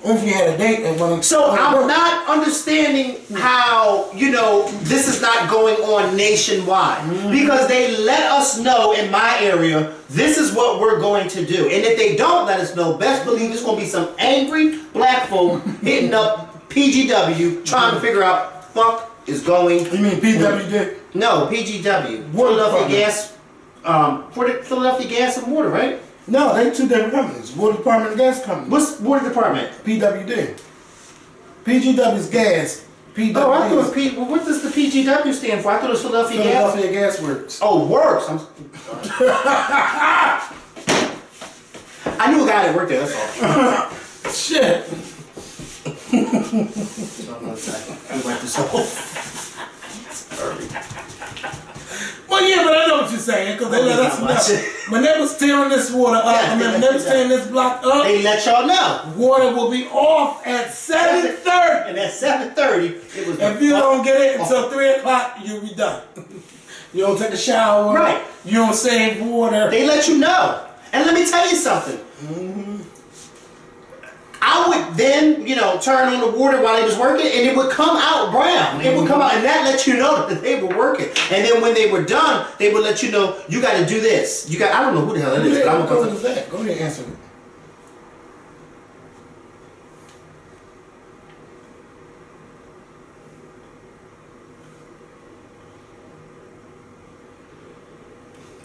If you had a date and one. So I'm not understanding how, this is not going on nationwide. Because they let us know in my area, this is what we're going to do. And if they don't let us know, best believe there's going to be some angry black folk hitting up PGW trying to figure out fuck is going. You mean PWD? No, PGW. Philadelphia Gas, Philadelphia Gas and Water, right? No, they two different companies. Water Department and Gas Company. What's Water Department? PWD. PGW's gas. PWD. Oh, I thought it was well, what does the PGW stand for? I thought it was Philadelphia Gas. Philadelphia Gas Works. Oh, Works. I knew a guy that worked there, that's all. Shit. Well, yeah, but I know what you're saying, because they let us know. When they was tearing this water up, when they was tearing this block up, they let y'all know. Water will be off at 7:30. And at 7:30, it was. If you don't get it until 3 o'clock, you'll be done. You don't take a shower. Right. You don't save water. They let you know. And let me tell you something. I would then, turn on the water while they was working, and it would come out brown. It would come out, and that let you know that they were working. And then when they were done, they would let you know, you got to do this. I don't know who the hell it is, but I'm going to that. Go ahead and answer it.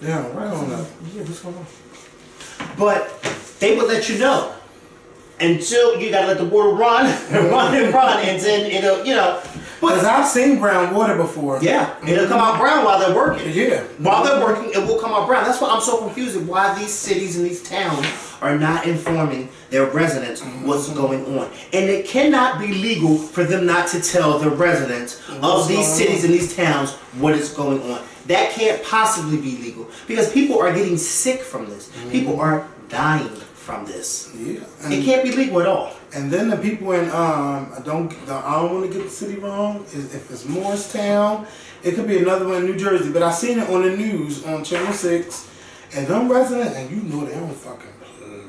Yeah, right on that. Yeah, what's going on? But they would let you know. Until you gotta let the water run, and then it'll, Because I've seen brown water before. Yeah, it'll come out brown while they're working. Yeah. While they're working, it will come out brown. That's why I'm so confused at why these cities and these towns are not informing their residents what's going on. And it cannot be legal for them not to tell the residents of these cities and these towns what is going on. That can't possibly be legal because people are getting sick from this. People are dying from this. Yeah. It can't be legal at all. And then the people in I don't want to get the city wrong. If it's Morristown, it could be another one in New Jersey. But I seen it on the news on Channel 6, and them residents, and you know they don't fucking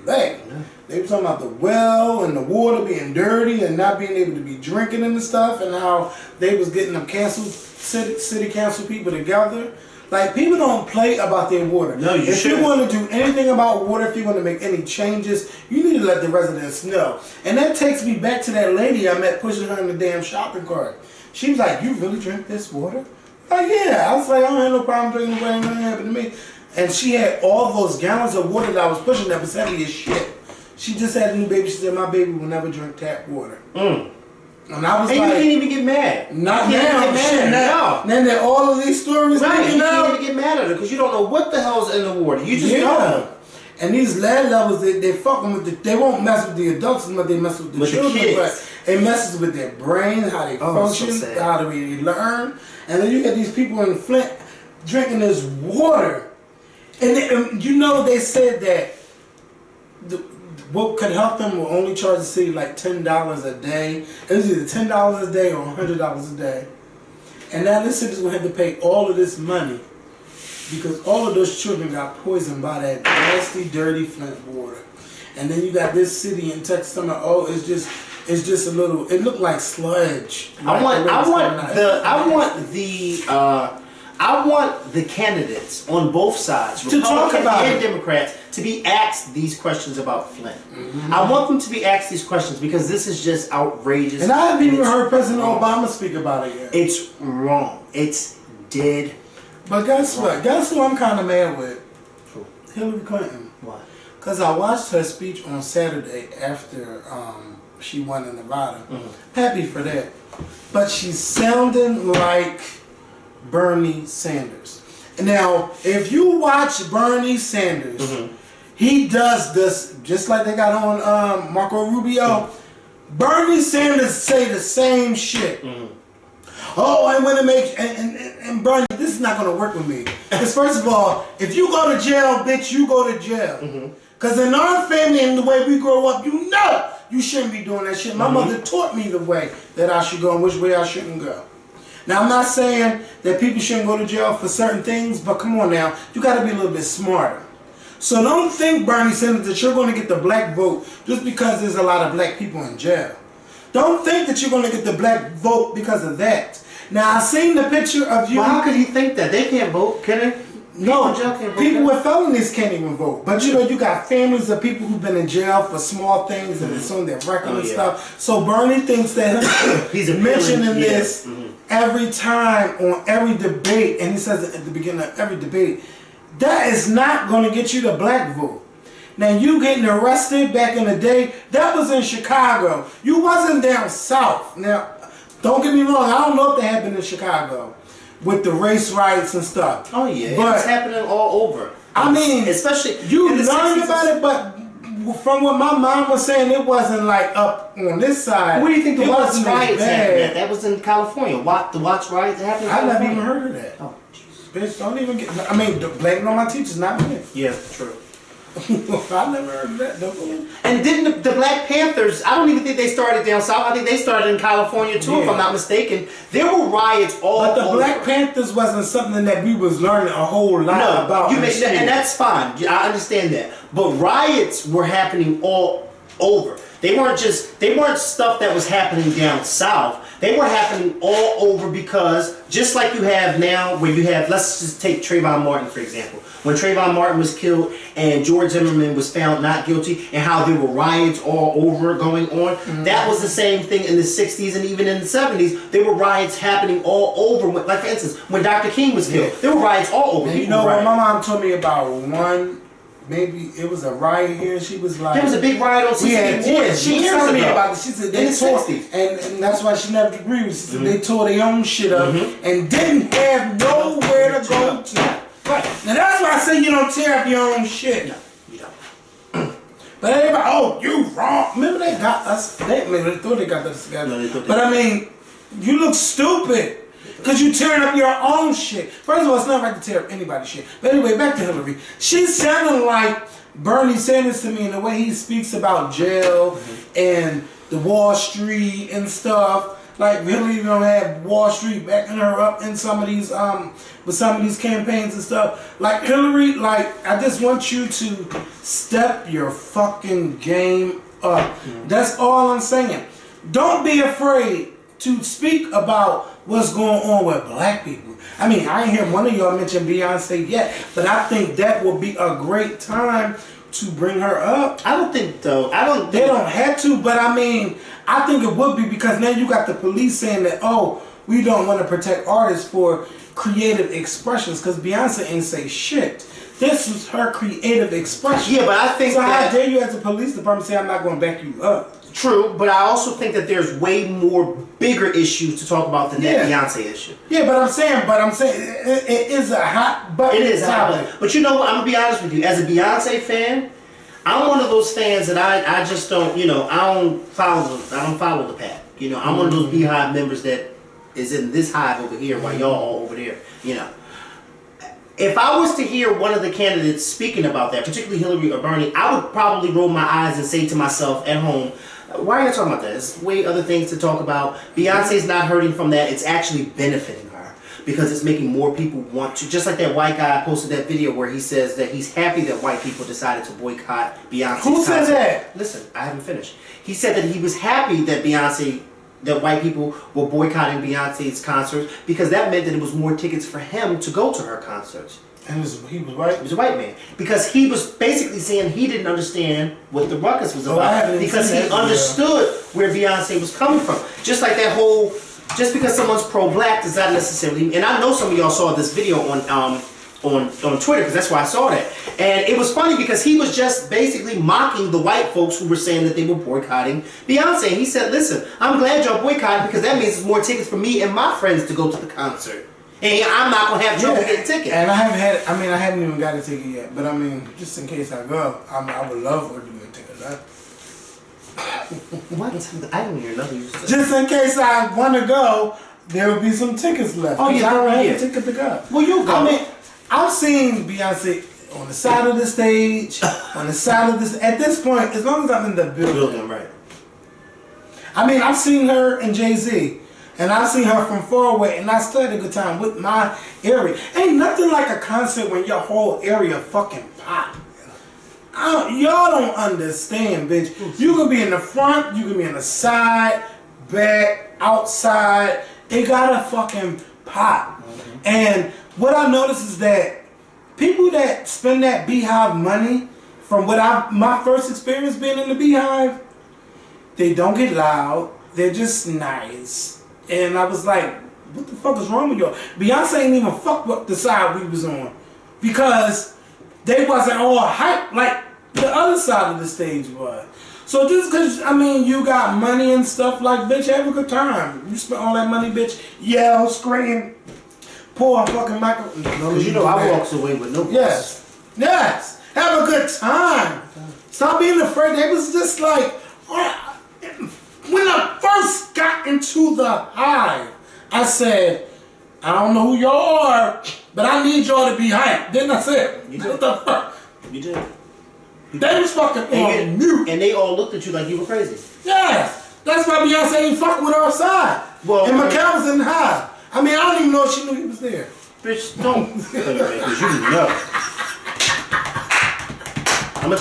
play. They were talking about the well and the water being dirty and not being able to be drinking and stuff, and how they was getting them city council people together. Like, people don't play about their water. No, you If you want to do anything about water, if you want to make any changes, you need to let the residents know. And that takes me back to that lady I met pushing her in the damn shopping cart. She was like, "You really drink this water?" Like, yeah. I was like, "I don't have no problem drinking the water. Nothing happened to me." And she had all those gallons of water that I was pushing that was heavy as shit. She just had a new baby. She said, "My baby will never drink tap water." And I was like, you can't even get mad. Not you now. can't get mad. Then that all of these stories right. You out. can't even get mad at her because you don't know what the hell's in the water. You just don't. And these lead levels, they fucking with they won't mess with the adults, but they mess with the children. The but it messes with their brain, how they function, so how they learn. And then you get these people in Flint drinking this water. And you know they said that what could help them will only charge the city like $10 a day. It was either $10 a day or $100 a day. And now this city's gonna have to pay all of this money because all of those children got poisoned by that nasty, dirty Flint water. And then you got this city in Texas saying, oh, it's just a little. It looked like sludge. I want the candidates on both sides, to talk about and Democrats, to be asked these questions about Flint. Mm-hmm. I want them to be asked these questions because this is just outrageous. And I haven't even heard President Obama speak about it yet. It's wrong. It's dead. But guess what? Guess who I'm kind of mad with? Who? Hillary Clinton. Why? Because I watched her speech on Saturday after she won in Nevada. Mm-hmm. Happy for that. But she's sounding like Bernie Sanders. Now, if you watch Bernie Sanders, mm-hmm. he does this just like they got on Marco Rubio. Mm-hmm. Bernie Sanders say the same shit. Mm-hmm. Oh, I want to make and Bernie, this is not going to work with me. Because first of all, if you go to jail, bitch, you go to jail. Mm-hmm. Because in our family and the way we grow up, you know you shouldn't be doing that shit. My mm-hmm. mother taught me the way that I should go and which way I shouldn't go. Now, I'm not saying that people shouldn't go to jail for certain things, but come on now, you got to be a little bit smarter. So don't think, Bernie Sanders, that you're going to get the black vote just because there's a lot of black people in jail. Don't think that you're going to get the black vote because of that. Now, I seen the picture of you. Well, how could he think that? They can't vote, can they? No, people with felonies can't even vote. But you know, you got families of people who've been in jail for small things and it's on their record and stuff. So Bernie thinks that he's mentioning this every time on every debate, and he says it at the beginning of every debate. That is not going to get you the black vote. Now, you getting arrested back in the day, that was in Chicago. You wasn't down south. Now, don't get me wrong, I don't know if that happened in Chicago with the race riots and stuff. Oh yeah, but it's happening all over. I mean, especially you learned about it, but from what my mom was saying, it wasn't like up on this side. Where do you think the Watts riots happened? That was in California. The Watts riots happened in I California? never even heard of that. Oh, bitch, don't even get. I mean, blaming on my teachers, not me. Yeah, true. I never heard of that. Though. And didn't the Black Panthers, I don't even think they started down south. I think they started in California too, if I'm not mistaken. There were riots all over. But the Black Panthers wasn't something that we was learning a whole lot about. And that's fine. I understand that. But riots were happening all over. They weren't stuff that was happening down south. They were happening all over because just like you have now, where you have, let's just take Trayvon Martin for example. When Trayvon Martin was killed and George Zimmerman was found not guilty, and how there were riots all over going on, that was the same thing in the 60s and even in the 70s. There were riots happening all over. Like for instance, when Dr. King was killed, there were riots all over. You know what? My mom told me about one. Maybe it was a riot here. She was like, there was a big riot on 64. She was telling me about it. She said they tore, and that's why she never agreed with. She said they tore their own shit up and didn't have nowhere to go to. Right. Now that's why I say you don't tear up your own shit. No, you don't. But everybody, oh, you wrong. Remember they got us. They thought they got us together. No, but I mean, you look stupid. Because you tearing up your own shit. First of all, it's not right to tear up anybody's shit. But anyway, back to Hillary. She's sounding like Bernie Sanders to me in the way he speaks about jail and the Wall Street and stuff. Like Hillary don't have Wall Street backing her up in some of these with some of these campaigns and stuff. Like Hillary, like I just want you to step your fucking game up. That's all I'm saying. Don't be afraid to speak about what's going on with black people. I mean, I ain't hear one of y'all mention Beyoncé yet, but I think that will be a great time to bring her up. I don't think though. They don't have to, but I mean, I think it would be because now you got the police saying that, oh, we don't want to protect artists for creative expressions because Beyonce ain't say shit. This was her creative expression. Yeah, but I think so how dare you as a police department say I'm not going to back you up? True, but I also think that there's way more bigger issues to talk about than that Beyonce issue. Yeah, but I'm saying it is a hot button. It is a hot button. But you know what? I'm gonna be honest with you. As a Beyonce fan, I'm one of those fans that I just don't, I don't follow the path. I'm one of those Beehive members that is in this hive over here while y'all all over there. if I was to hear one of the candidates speaking about that, particularly Hillary or Bernie, I would probably roll my eyes and say to myself at home, why are you talking about that? There's way other things to talk about. Beyonce's not hurting from that. It's actually benefiting her because it's making more people want to. Just like that white guy posted that video where he says that he's happy that white people decided to boycott Beyonce's Who said concert. that? Listen, I haven't finished. He said that he was happy that that white people were boycotting Beyonce's concerts because that meant that it was more tickets for him to go to her concerts. And he was white? He was a white man. Because he was basically saying he didn't understand what the ruckus was about. Because he understood where Beyonce was coming from. Just like that whole, just because someone's pro-black does not necessarily, and I know some of y'all saw this video on Twitter, because that's why I saw that. And it was funny because he was just basically mocking the white folks who were saying that they were boycotting Beyonce. And he said, listen, I'm glad y'all boycotting because that means there's more tickets for me and my friends to go to the concert. And I'm not going to have trouble getting tickets. And I haven't even got a ticket yet. But I mean, just in case I go, I would love for her to get a ticket. What? I didn't hear nothing you said. Just in case I want to go, there will be some tickets left. Oh, yeah, I don't have yeah. a ticket to go. Well, you go. I mean, I've seen Beyonce on the side of the stage, on the side of this. At this point, as long as I'm in the building, right. I mean, I've seen her and Jay-Z, and I've seen her from far away, and I still had a good time with my area. Ain't nothing like a concert when your whole area fucking pop. Y'all don't understand, bitch. You can be in the front, you can be in the side, back, outside. It gotta fucking pop. And what I noticed is that people that spend that Beehive money, from what my first experience being in the Beehive, they don't get loud. They're just nice. And I was like, what the fuck is wrong with y'all? Beyonce ain't even fuck with the side we was on. Because they wasn't all hype like the other side of the stage was. So just because, I mean, you got money and stuff, like, bitch, have a good time. You spent all that money, bitch, yell, scream, pour a fucking microphone. Because you know I walks away with no voice. Yes. Have a good time. Stop being afraid. They was just like, when I first got into the Hive, I said, I don't know who y'all are, but I need y'all to be hyped. Then I said, what the fuck? You did. They was fucking on mute. And they all looked at you like you were crazy. Yes. That's why Beyonce ain't fucking with our side. Well, and Mikhail was in the Hive. I mean, I don't even know if she knew he was there. Bitch, don't. Because you know. I'm gonna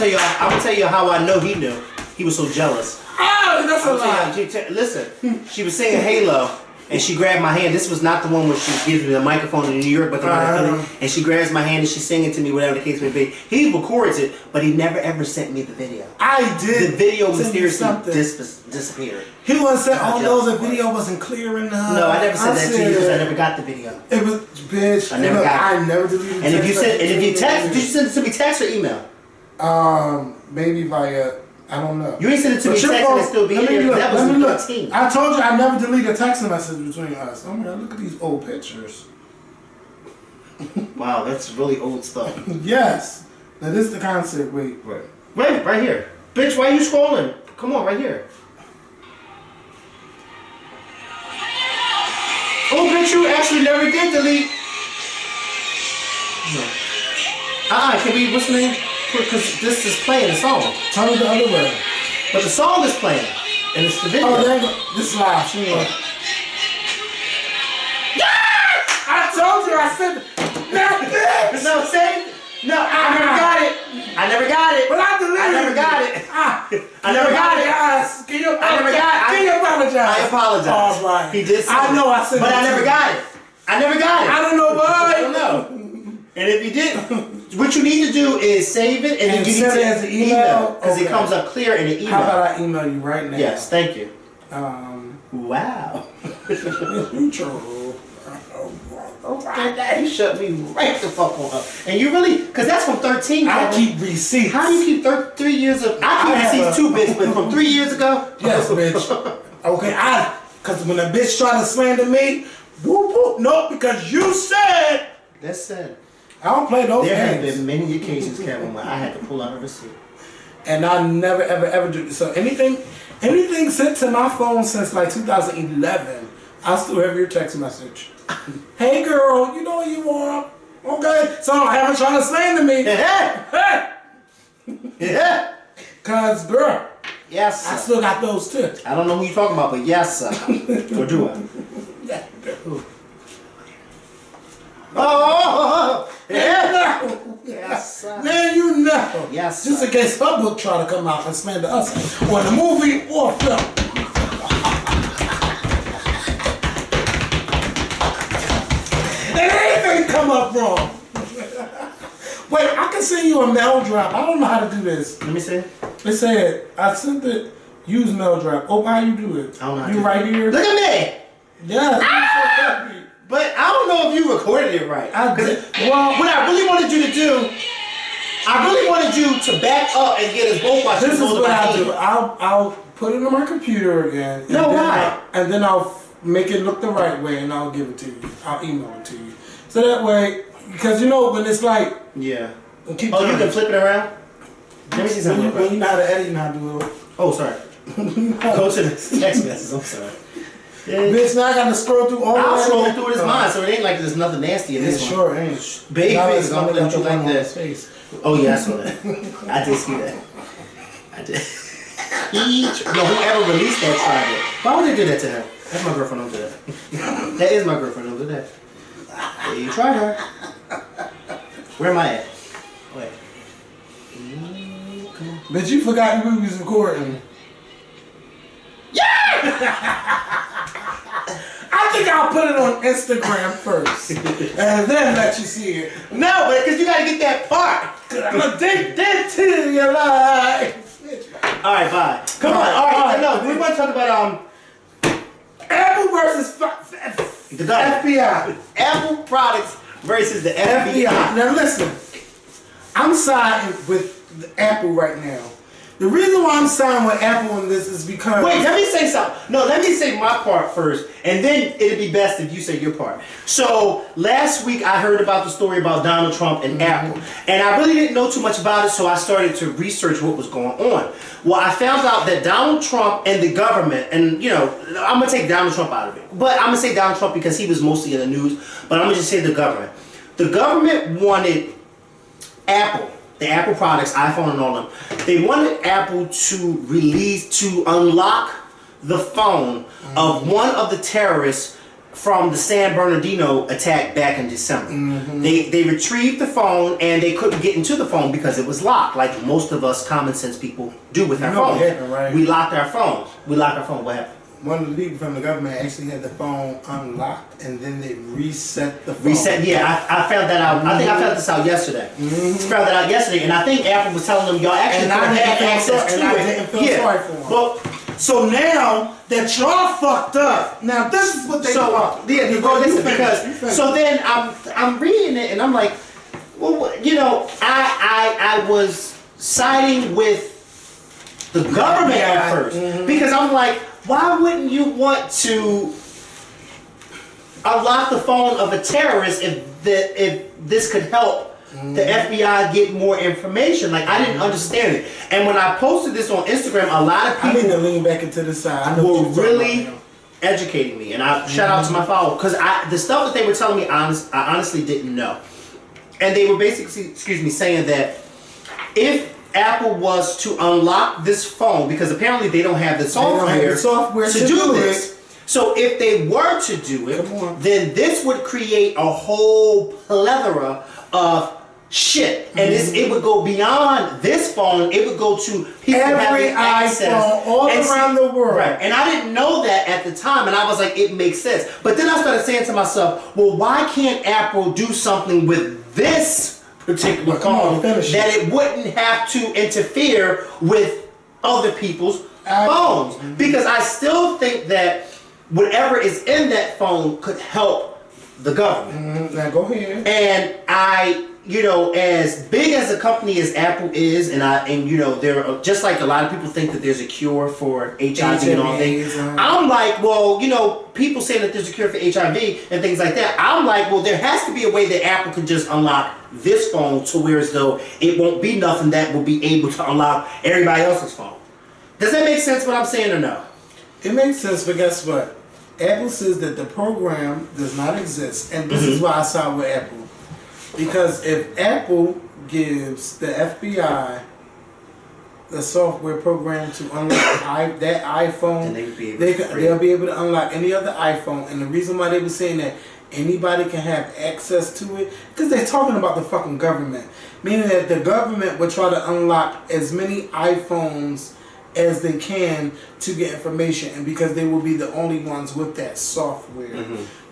tell you how I know he knew. He was so jealous. Oh, that's a lie. Listen, she was singing Halo, and she grabbed my hand. This was not the one where she gives me the microphone in New York, but the one and she grabs my hand and she's singing to me, whatever the case may be. He records it, but he never ever sent me the video. I did. The video mysteriously disappeared. He was saying, oh no, the video wasn't clear enough. No, I never said that to you because I never got the video. It was, bitch. I never got it. I never deleted it. And if you did you send it to me text or email? Maybe via, I don't know. You ain't sent it to me text and it still be here. That was in 13. I told you I never delete a text message between us. Oh man, look at these old pictures. Wow, that's really old stuff. Yes. Now this is the concert. Wait. Right here. Bitch, why are you scrolling? Come on, right here. Oh, bitch, you actually never did delete. No. Can we, what's the name? Because this is playing the song. Turn it the other way. But the song is playing. And it's the video. Oh, there you go. This is live. She went. Yes! I told you, I said, that bitch! No, say, no, I never got it. I never got it. But I deleted it. I never got it. I never got it. Can you I never got it. Can you apologize? I apologize. Oh, right. He did say I know I said but I never got it. I never got it. I don't know why. I don't know. And if you did, what you need to do is save it and then you need to as an email because it comes up clear in the email. How about I email you right now? Yes, thank you. Wow. Okay, you shut me right the fuck on up. And you really, because that's from 13. I keep receipts. How do you keep 3 years of? I keep receipts too, bitch, but from 3 years ago. Yes, bitch. Okay, because when a bitch try to slander me, whoop whoop, no, because you said. That's said. I don't play those games. There have been many occasions, Kevin, where I had to pull out a receipt. And I never, ever do. So anything sent to my phone since like 2011, I still have your text message. Hey girl, you know what you want? Okay? So don't have her trying to explain to me. Yeah. Yeah. Cause girl, Yes, I sir. still got those too. I don't know who you're talking about, but yes, sir. Or do I? Yeah. Oh, yeah. No. Yes, sir. Man, you know. Yes, Just sir. in case her book try to come out and explain to us or the movie or film. And anything come up wrong. Wait, I can send you a mail drop. I don't know how to do this. Let me see. It said I sent it. Use mail drop. Oh, how you do it? I don't know how to You do right it. here. Look at me. Yeah. But I don't know if you recorded it right. I did. Well, What I really wanted you to do, I really wanted you to back up and get us both watching. this is what I'll do. I'll put it on my computer again. No, why? And then I'll make it look the right way, and I'll give it to you. I'll email it to you. So that way, because you know when it's like, Yeah. keep Oh, you turning. can flip it around? Let me see something. When you know how to edit, you know how to do it. Oh, sorry. Go to the text messages. I'm sorry. Yeah. Bitch, now I got to scroll through all I'll that. scroll through it as mine, so it ain't like there's nothing nasty in It this one. sure ain't. Big Now face, it's I'm only gonna got do the like one on this. his face. Oh yeah, I saw that. I did see that. I did. Whoever released that tried it. Why would they do that to her? That's my girlfriend. Don't do that. That is my girlfriend. Don't do that. Yeah, you tried her. Where am I at? Wait. Come on. But you forgot we was recording. I think I'll put it on Instagram first, and then let you see it. No, but because you gotta get that part. I'm addicted to your life. All right, bye. Come on. All right. No, we want to talk about Apple versus the government. FBI. Apple products versus the FBI. FBI. Now listen, I'm siding with the Apple right now. The reason why I'm siding with Apple on this is because Wait, let me say something. No, let me say my part first, and then it'd be best if you say your part. So last week I heard about the story about Donald Trump and Apple, and I really didn't know too much about it, so I started to research what was going on. Well, I found out that Donald Trump and the government, and you know, I'm gonna take Donald Trump out of it, but I'm gonna say Donald Trump because he was mostly in the news, but I'm gonna just say the government. The government wanted Apple, the Apple products, iPhone and all of them, they wanted Apple to unlock the phone of one of the terrorists from the San Bernardino attack back in December. They retrieved the phone and they couldn't get into the phone because it was locked, like most of us common sense people do with our phones. what happened, right? We locked our phones. We locked our phone. What happened? one of the people from the government actually had the phone unlocked, and then they reset the phone. Reset, yeah, I found that out. I think I found this out yesterday. Found that out yesterday, and I think Apple was telling them y'all actually And I couldn't have didn't feel access sorry- to and it. I didn't feel sorry for 'em. Well, So now that y'all fucked up, now this is what they thought. yeah, you go listen because so then I'm reading it and I'm like, well, you know, I was siding with the government at first because I'm like, why wouldn't you want to unlock the phone of a terrorist if this could help the FBI get more information? Like, I didn't understand it. And when I posted this on Instagram, a lot of I need to people lean back into the side. I know were what you're talking really about now. educating me. And I shout out to my follower because the stuff that they were telling me, I honestly didn't know. And they were basically, saying that if Apple was to unlock this phone, because apparently they don't have the software, to do this. So if they were to do it, Come on. then this would create a whole plethora of shit. And it would go beyond this phone. It would go to people Every having access. iPhone all And around the world. Right. And I didn't know that at the time. And I was like, it makes sense. But then I started saying to myself, well, why can't Apple do something with this particular Come on, phone finish it. that it wouldn't have to interfere with other people's phones? Because I still think that whatever is in that phone could help the government. Now go ahead. And I, you know, as big as a company as Apple is, and you know, there are, just like a lot of people think that there's a cure for HIV and all things. I'm like, well, you know, people say that there's a cure for HIV and things like that. I'm like, well, there has to be a way that Apple can just unlock this phone to where as though it won't be nothing that will be able to unlock everybody else's phone. Does that make sense what I'm saying or no? It makes sense, but guess what? Apple says that the program does not exist, and this is why I side with Apple. Because if Apple gives the FBI the software program to unlock that iPhone, then they'll be able to unlock any other iPhone. And the reason why they were saying that anybody can have access to it, because they're talking about the fucking government. Meaning that the government would try to unlock as many iPhones as they can to get information, and because they will be the only ones with that software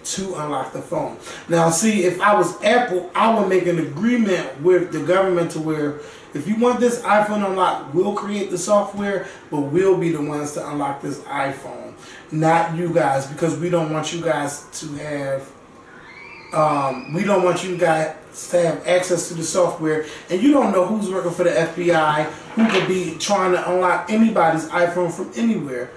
to unlock the phone. Now see, if I was Apple, I would make an agreement with the government to where if you want this iPhone unlocked, we'll create the software, but we'll be the ones to unlock this iPhone, not you guys, because we don't want you guys to have access to the software, and you don't know who's working for the FBI, who could be trying to unlock anybody's iPhone from anywhere,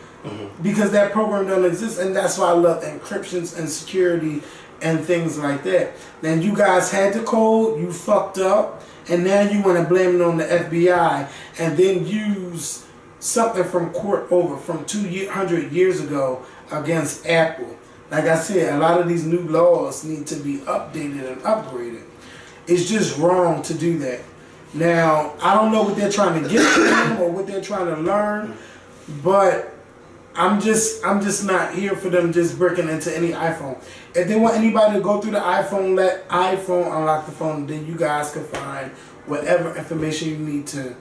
because that program don't exist. And that's why I love encryptions and security and things like that. Then you guys had the code, you fucked up, and now you want to blame it on the FBI, and then use something from court over from 200 years ago against Apple. Like I said, a lot of these new laws need to be updated and upgraded. It's just wrong to do that. Now, I don't know what they're trying to get from or what they're trying to learn, but I'm just not here for them just breaking into any iPhone. If they want anybody to go through the iPhone, let iPhone unlock the phone, then you guys can find whatever information you need to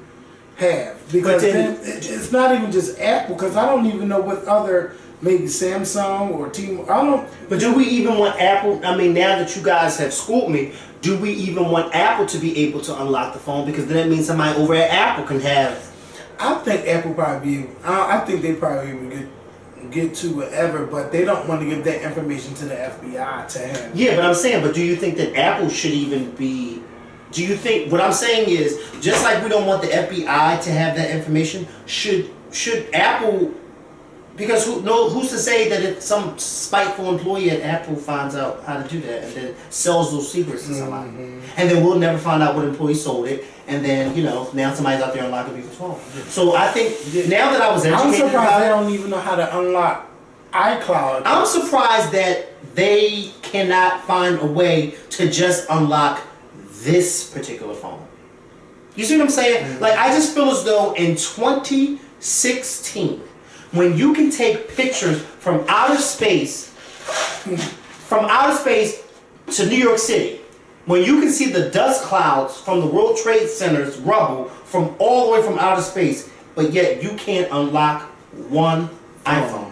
have. Because then it's not even just Apple, because I don't even know what other, maybe Samsung or T-Mobile, I don't. But do we even want Apple, I mean, now that you guys have schooled me, do we even want Apple to be able to unlock the phone? Because then that means somebody over at Apple can have. I think Apple probably be, I think they probably would get to whatever, but they don't want to give that information to the FBI to have. Yeah, but I'm saying, but do you think that Apple should even be, do you think, what I'm saying is, just like we don't want the FBI to have that information, should Apple, because who's to say that if some spiteful employee at Apple finds out how to do that and then sells those secrets to somebody, and then we'll never find out what employee sold it, and then now somebody's out there unlocking people's phone. So I think now that I was educated, I'm surprised they don't even know how to unlock iCloud. I'm surprised that they cannot find a way to just unlock this particular phone. You see what I'm saying? Like, I just feel as though in 2016, when you can take pictures from outer space to New York City, when you can see the dust clouds from the World Trade Center's rubble from all the way from outer space, but yet you can't unlock one iPhone.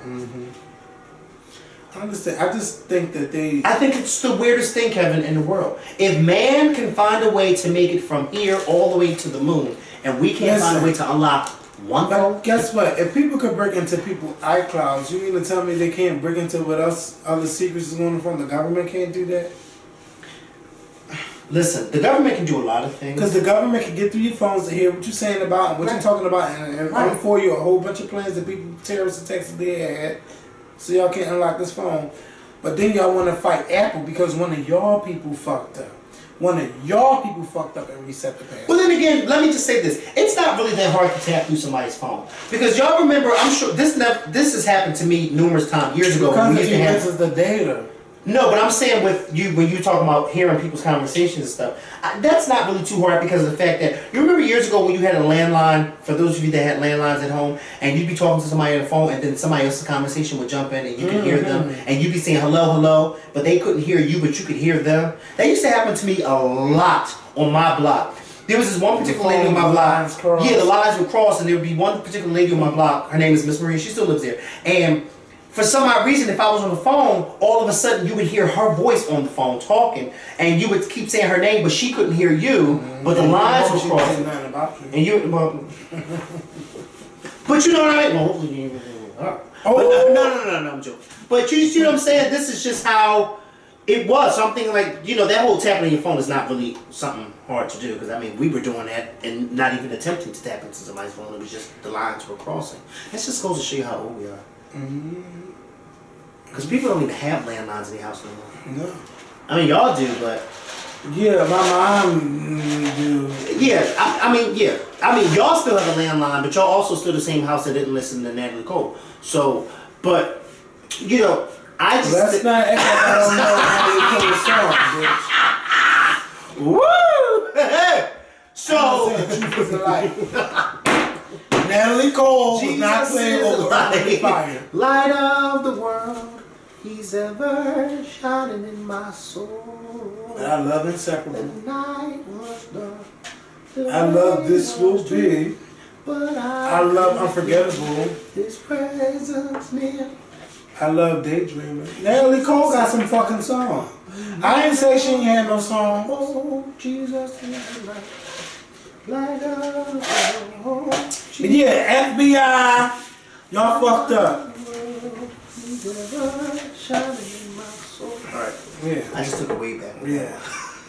I understand. I just think that I think it's the weirdest thing, Kevin, in the world. If man can find a way to make it from here all the way to the moon, and we can't find a way to unlock one phone. But guess what? If people could break into people's iClouds, you mean to tell me they can't break into what else other secrets is going on from? The government can't do that? Listen, the government can do a lot of things. Because the government can get through your phones to hear what you're saying about and what you're talking about, and run for you a whole bunch of plans that people, terrorists, and Texas they had, so y'all can't unlock this phone. But then y'all want to fight Apple because one of y'all people fucked up. One of y'all people fucked up and reset the password. Well, then again, let me just say this: it's not really that hard to tap through somebody's phone, because y'all remember, I'm sure this has happened to me numerous times years ago. Because it erased the data. No, but I'm saying with you, when you talk about hearing people's conversations and stuff, that's not really too hard because of the fact that, you remember years ago when you had a landline, for those of you that had landlines at home, and you'd be talking to somebody on the phone and then somebody else's conversation would jump in and you could hear them, and you'd be saying hello, hello, but they couldn't hear you, but you could hear them. That used to happen to me a lot on my block. There was this one particular lady on my block. Yeah, the lines would cross, and there would be one particular lady on my block. Her name is Miss Marie. She still lives there. And for some odd reason, if I was on the phone, all of a sudden you would hear her voice on the phone talking, and you would keep saying her name, but she couldn't hear you. But the lines were crossing. And you, but you know what I mean? Well, hopefully you even. No, I'm joking. But you see what I'm saying? This is just how it was. So I'm thinking, like, that whole tapping on your phone is not really something hard to do, because I mean, we were doing that and not even attempting to tap into somebody's phone. It was just the lines were crossing. This just goes to show you how old we are. Because people don't even have landlines in their house anymore. No. I mean, y'all do, but yeah, my mom do. Yeah, I mean, y'all still have a landline, but y'all also still the same house that didn't listen to Natalie Cole. So, but I just let's not act like I don't know how Woo! So, truth is a light. Natalie Cole was not playing over fire. Light of the world, he's ever shining in my soul. And I love Inseparable. The night was dark. I love This Will Be. But I love Unforgettable. His presence near. I love Daydreaming. Natalie Cole got some fucking songs. I didn't say she ain't had no song. Oh, Jesus is the light. Light of the world. But yeah, FBI, y'all fucked up. He's ever shining in my soul. Alright. Yeah. I just took a way back. Yeah.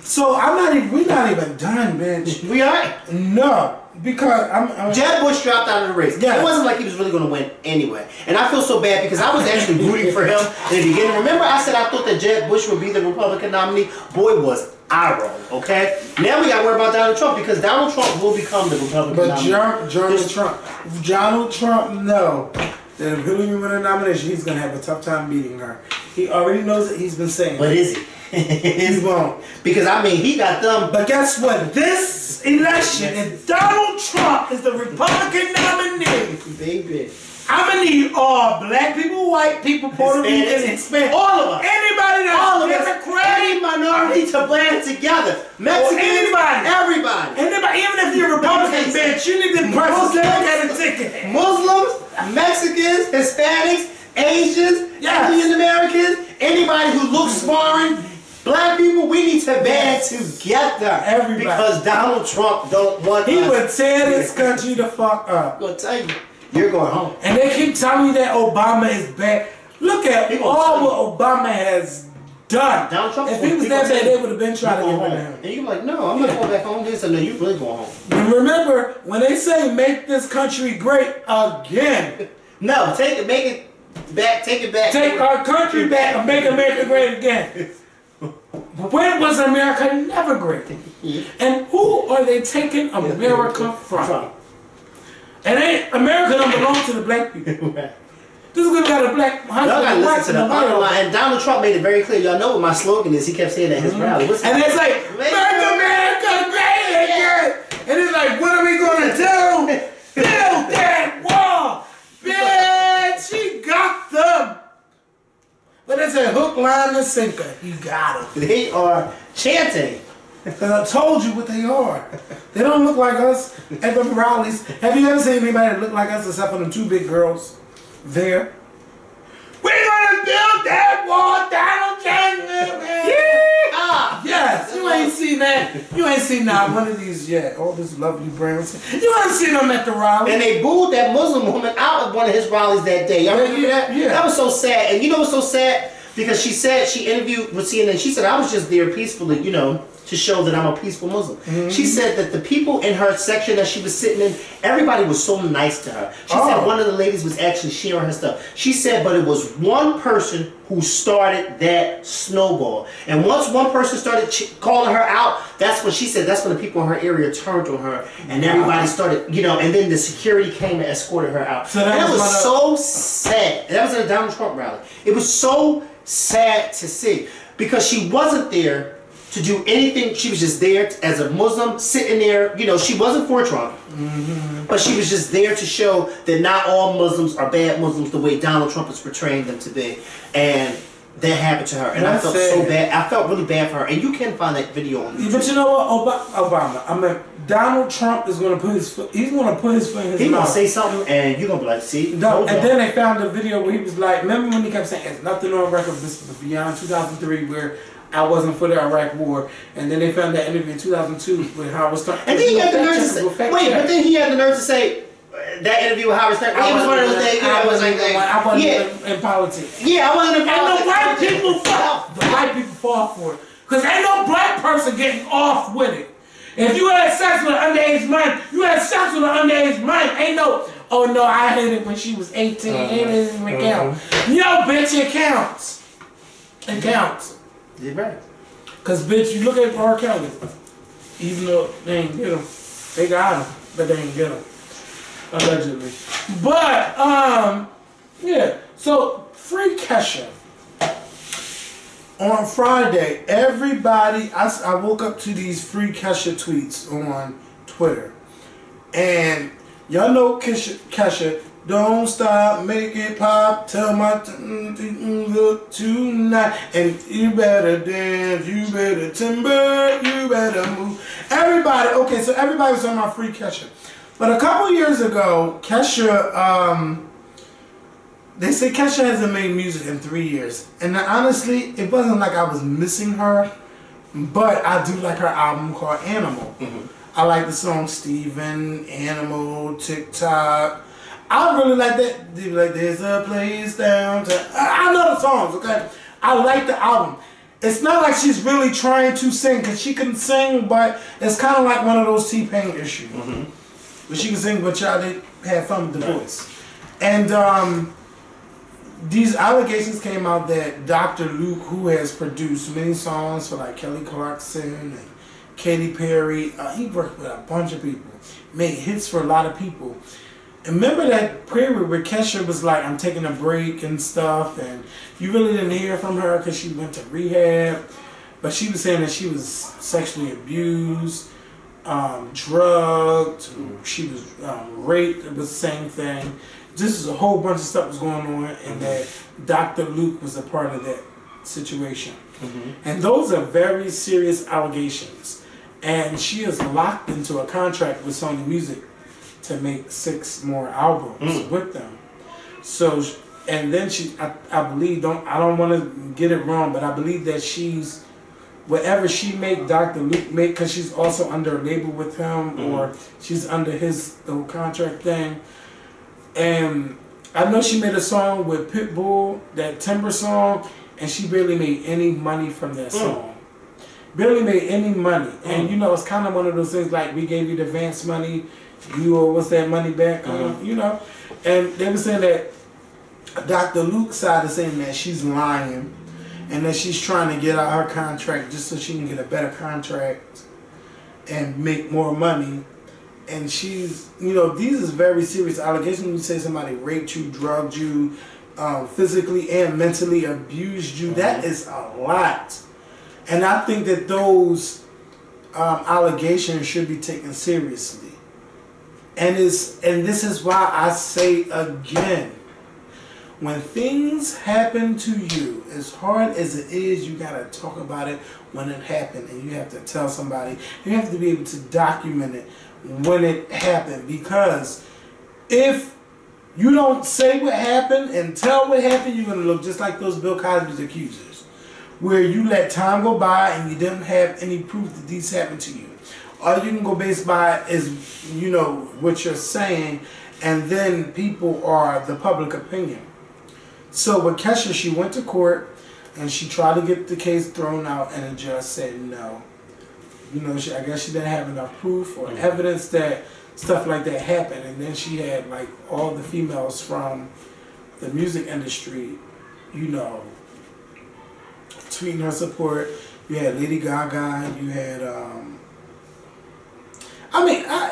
So we're not even done, bitch. We are? No. Because I'm Jeb Bush dropped out of the race. Yeah. It wasn't like he was really going to win anyway. And I feel so bad because I was actually rooting for him in the beginning. Remember I said I thought that Jeb Bush would be the Republican nominee? Boy, was I wrong, okay? Now we got to worry about Donald Trump because Donald Trump will become the Republican nominee. But Donald Trump, no. That if Hillary win a nomination, he's going to have a tough time beating her. He already knows it. He's been saying But is he? He won't. Because, I mean, he got them. But guess what? This election, if Donald Trump is the Republican nominee, Baby. I'm going to need all black people, white people, Puerto Ricans, Hispanic. All of us. Anybody that's All of us. Democrat. Any minority to band together. Mexicans. Anybody. Everybody. Anybody, even if you're Republican, bitch, you need to press get a ticket. Muslims, Mexicans, Hispanics, Asians, Yes. Indian Americans, anybody who looks foreign, black people, we need to band together. Everybody. Because Donald Trump don't want He us. would tear this country the fuck up. I'm gonna tell you, you're going home. And they keep telling me that Obama is bad. Look at all what Obama has done. Donald Trump, if he was that bad, they would have been trying to get rid of him. And you're like, no, I'm not going back home. They said, no, you really going home. And remember, when they say make this country great again. No, take it back. Take our country back and make America great again. When was America never great? And who are they taking America from? And America don't belong to the black people. This is gonna got a black Y'all gotta listen to the bottom line. And Donald Trump made it very clear. Y'all know what my slogan is. He kept saying that at his rally. And it's like, make America great again. And it's like, what are we gonna do? Build that wall. Bitch, he got them. But it's a hook, line, and sinker. He got them. They are chanting. Because I told you what they are. They don't look like us at the rallies. Have you ever seen anybody that look like us except for them two big girls there? We're gonna build that wall, Donald Trump. Yeah. Yes, you ain't seen that. You ain't seen not one of these yet. All this lovely brown. You ain't seen them at the rally. And they booed that Muslim woman out of one of his rallies that day. Y'all remember that? Yeah. That was so sad. And you know what's so sad? Because she said, she interviewed with CNN, she said, I was just there peacefully, you know, to show that I'm a peaceful Muslim. She said that the people in her section that she was sitting in, everybody was so nice to her. She said one of the ladies was actually sharing her stuff. She said, but it was one person who started that snowball. And once one person started calling her out, that's when she said, that's when the people in her area turned on her. And everybody started, you know, and then the security came and escorted her out. So and it was so sad. And that was at a Donald Trump rally. It was so sad to see. Because she wasn't there to do anything. She was just there as a Muslim, sitting there. You know, she wasn't for Trump. But she was just there to show that not all Muslims are bad Muslims the way Donald Trump is portraying them to be. And that happened to her. And I felt so bad. I felt really bad for her. And you can find that video on YouTube. But you know what? Obama. I mean, Donald Trump is going to put his foot. He's going to put his foot in his mouth. He's going to say something and you're going to be like, see? No, and then they found a video where he was like, remember when he kept saying, it's nothing on record, this was beyond 2003 where I wasn't for the Iraq War, and then they found that interview in 2002 with Howard Stern. And then he had the nerve to say, but then he had the nerve to say that interview with Howard Stern. I wasn't in politics. Yeah, I wasn't in politics. And the white people fought. The white people fought for it. Because ain't no black person getting off with it. If you had sex with an underage minor, you had sex with an underage minor. Ain't no, oh no, I hit it when she was 18. It doesn't even count. Yo, bitch, it counts. It counts. You're right. Cause bitch, you look at R. Kelly. Even though they ain't get him, they got him, but they ain't get him, allegedly. But yeah. So free Kesha. On Friday, everybody, I woke up to these free Kesha tweets on Twitter. And y'all know Kesha, don't stop, make it pop, tell my look tonight. And you better dance, you better timber, you better move. Everybody, okay, so everybody was on my free Kesha. But a couple years ago, Kesha, they say Kesha hasn't made music in 3 years. And honestly, it wasn't like I was missing her, but I do like her album called Animal. I like the song Steven, Animal, TikTok. I really like that. They be like, there's a place downtown. I know the songs, okay? I like the album. It's not like she's really trying to sing, because she can sing, but it's kind of like one of those T-Pain issues. But she can sing, but y'all didn't have fun with the voice. And these allegations came out that Dr. Luke, who has produced many songs for like Kelly Clarkson and Katy Perry, he worked with a bunch of people, made hits for a lot of people. And remember that period where Kesha was like, I'm taking a break and stuff, and you really didn't hear from her because she went to rehab, but she was saying that she was sexually abused, drugged, she was raped, it was the same thing. Just a whole bunch of stuff was going on, and that Dr. Luke was a part of that situation. And those are very serious allegations. And she is locked into a contract with Sony Music to make 6 more albums with them. So, and then she, I believe, I don't want to get it wrong, but I believe that she's, whatever she make, Dr. Luke make, because she's also under a label with him, or she's under his little contract thing. And I know she made a song with Pitbull, that Timber song, and she barely made any money from that song. Barely made any money. And you know, it's kind of one of those things like, we gave you the advance money, you owe us that money back, you know. And they were saying that Dr. Luke's side is saying that she's lying, and that she's trying to get out her contract just so she can get a better contract and make more money. And she's, you know, these is very serious allegations. When you say somebody raped you, drugged you, physically and mentally abused you, that is a lot. And I think that those allegations should be taken seriously. And this is why I say again, when things happen to you, as hard as it is, you gotta talk about it when it happened, and you have to tell somebody. You have to be able to document it when it happened, because if you don't say what happened and tell what happened, you're gonna look just like those Bill Cosby's accusers, where you let time go by and you didn't have any proof that these happened to you. All you can go based by is, you know, what you're saying, and then people are the public opinion. So with Kesha, she went to court and she tried to get the case thrown out, and the judge said no. You know, I guess she didn't have enough proof or evidence that stuff like that happened. And then she had like all the females from the music industry, you know, tweeting her support. You had Lady Gaga, you had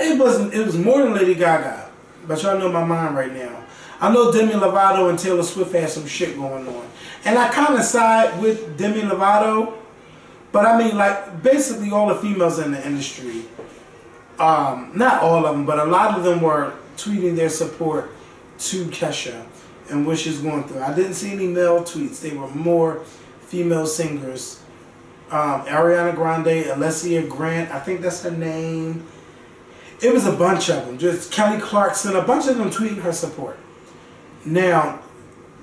it was more than Lady Gaga, but y'all know my mind right now. I know Demi Lovato and Taylor Swift had some shit going on, and I kind of side with Demi Lovato, but I mean, like, basically all the females in the industry, not all of them, but a lot of them were tweeting their support to Kesha and what she's going through. I didn't see any male tweets. They were more female singers. Ariana Grande, Alessia Grant, I think that's her name. It was a bunch of them. Just Kelly Clarkson, a bunch of them tweeting her support. Now,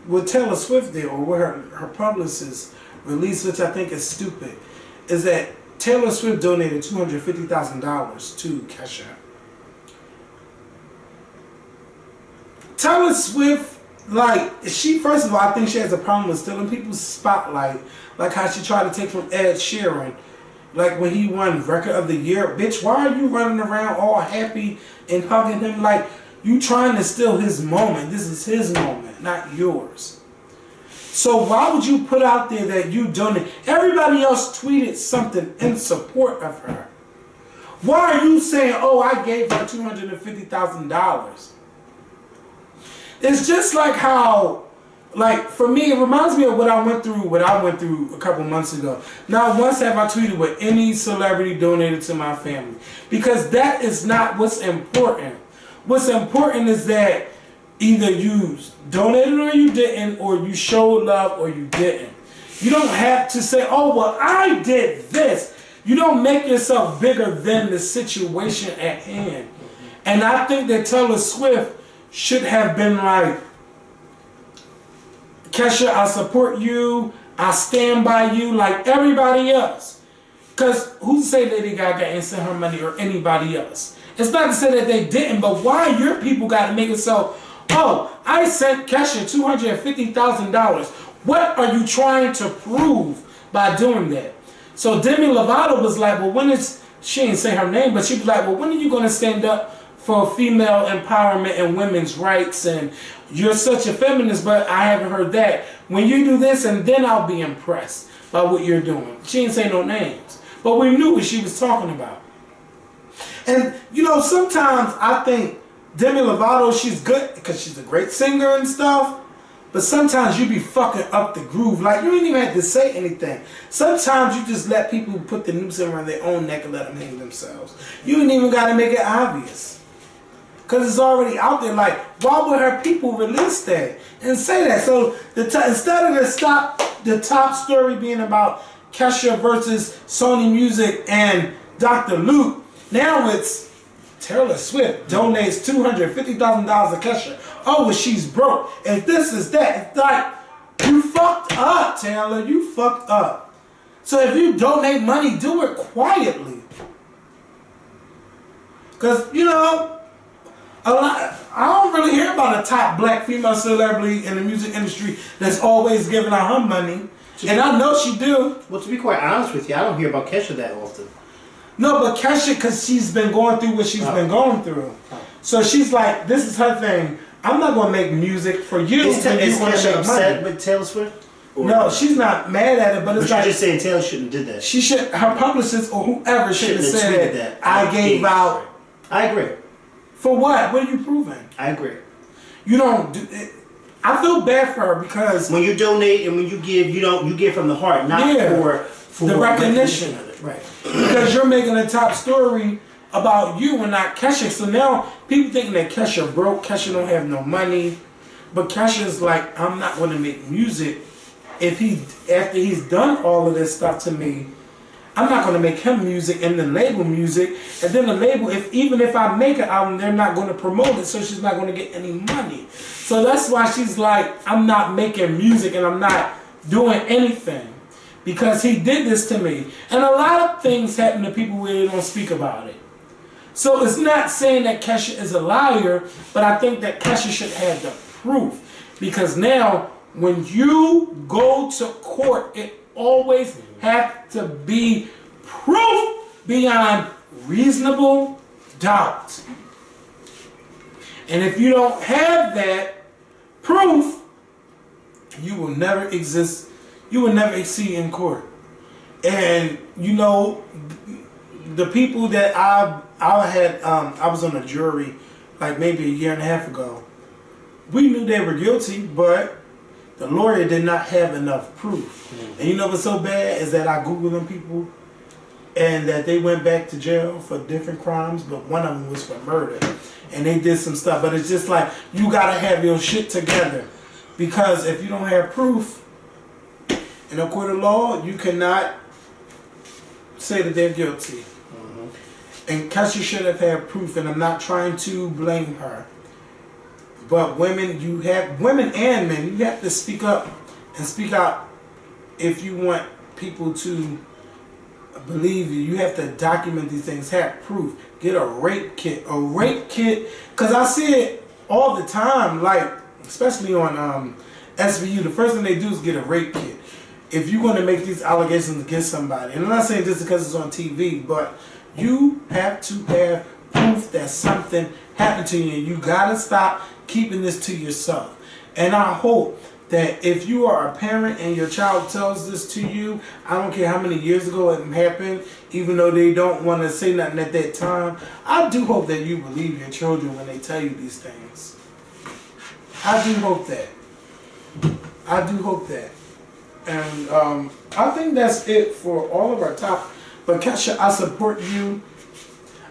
what Taylor Swift did, or what her publicist released, which I think is stupid, is that Taylor Swift donated $250,000 to Kesha. Taylor Swift, like, she, first of all, I think she has a problem with stealing people's spotlight, like how she tried to take from Ed Sheeran, like when he won Record of the Year. Bitch, why are you running around all happy and hugging him like you trying to steal his moment? This is his moment, not yours. So why would you put out there that you donate? Everybody else tweeted something in support of her. Why are you saying, oh, I gave her $250,000? It's just like how like for me, it reminds me of what I went through a couple months ago. Not once have I tweeted what any celebrity donated to my family, because that is not what's important. What's important is that either you donated or you didn't, or you showed love or you didn't. You don't have to say, oh, well, I did this. You don't make yourself bigger than the situation at hand. And I think that Taylor Swift should have been like, Kesha, I support you. I stand by you like everybody else. Because who say Lady Gaga ain't sent her money or anybody else? It's not to say that they didn't, but why your people got to make it so, oh, I sent Kesha $250,000. What are you trying to prove by doing that? So Demi Lovato was like, well, when is, she didn't say her name, but she was like, well, when are you going to stand up for female empowerment and women's rights? And you're such a feminist, but I haven't heard that. When you do this, and then I'll be impressed by what you're doing. She didn't say no names, but we knew what she was talking about. And, you know, sometimes I think Demi Lovato, she's good because she's a great singer and stuff, but sometimes you be fucking up the groove. Like, you ain't even have to say anything. Sometimes you just let people put the noose around their own neck and let them hang themselves. You ain't even got to make it obvious. Because it's already out there. Like, why would her people release that and say that? So instead of the top story being about Kesha versus Sony Music and Dr. Luke, now it's Taylor Swift donates $250,000 to Kesha. Oh, well, she's broke. And this is that. It's like, you fucked up, Taylor. You fucked up. So if you donate money, do it quietly. Because, you know, I don't really hear about a top black female celebrity in the music industry that's always giving out her money. And I know she do. Well, to be quite honest with you, I don't hear about Kesha that often. No, but Kesha, because she's been going through what she's been going through. So she's like, this is her thing. I'm not going to make music for you. Is Kesha upset with Taylor Swift? Or no, she's not mad at it, but it's like... just saying Taylor shouldn't have did that. She should, her publicist or whoever should have said that. I gave out... I agree. For what? What are you proving? I agree. You don't do it. I feel bad for her because... When you donate and when you give, you give from the heart, not for the recognition of it. Right. Because you're making a top story about you and not Kesha. So now people thinking that Kesha broke, Kesha don't have no money. But Kesha's like, I'm not going to make music after he's done all of this stuff to me. I'm not going to make him music and then label music. And then the label, even if I make an album, they're not going to promote it, so she's not going to get any money. So that's why she's like, I'm not making music and I'm not doing anything. Because he did this to me. And a lot of things happen to people where they don't speak about it. So it's not saying that Kesha is a liar, but I think that Kesha should have the proof. Because now, when you go to court, it always have to be proof beyond reasonable doubt. And if you don't have that proof, you will never exist. You will never exceed in court. And you know, the people that I was on a jury like maybe a year and a half ago. We knew they were guilty, but the lawyer did not have enough proof. Mm-hmm. And you know what's so bad is that I Googled them people and that they went back to jail for different crimes, but one of them was for murder. And they did some stuff. But it's just like, you gotta have your shit together. Because if you don't have proof, in a court of law, you cannot say that they're guilty. Mm-hmm. And Kesha should have had proof, and I'm not trying to blame her. But women and men, you have to speak up and speak out if you want people to believe you. You have to document these things, have proof. Get a rape kit. A rape kit, because I see it all the time, like, especially on SVU. The first thing they do is get a rape kit. If you're going to make these allegations against somebody, and I'm not saying just because it's on TV, but you have to have proof that something happened to you, and you got to stop keeping this to yourself. And I hope that if you are a parent and your child tells this to you, I don't care how many years ago it happened, even though they don't want to say nothing at that time, I do hope that you believe your children when they tell you these things. I do hope that. I do hope that. And I think that's it for all of our top. But Kesha, I support you.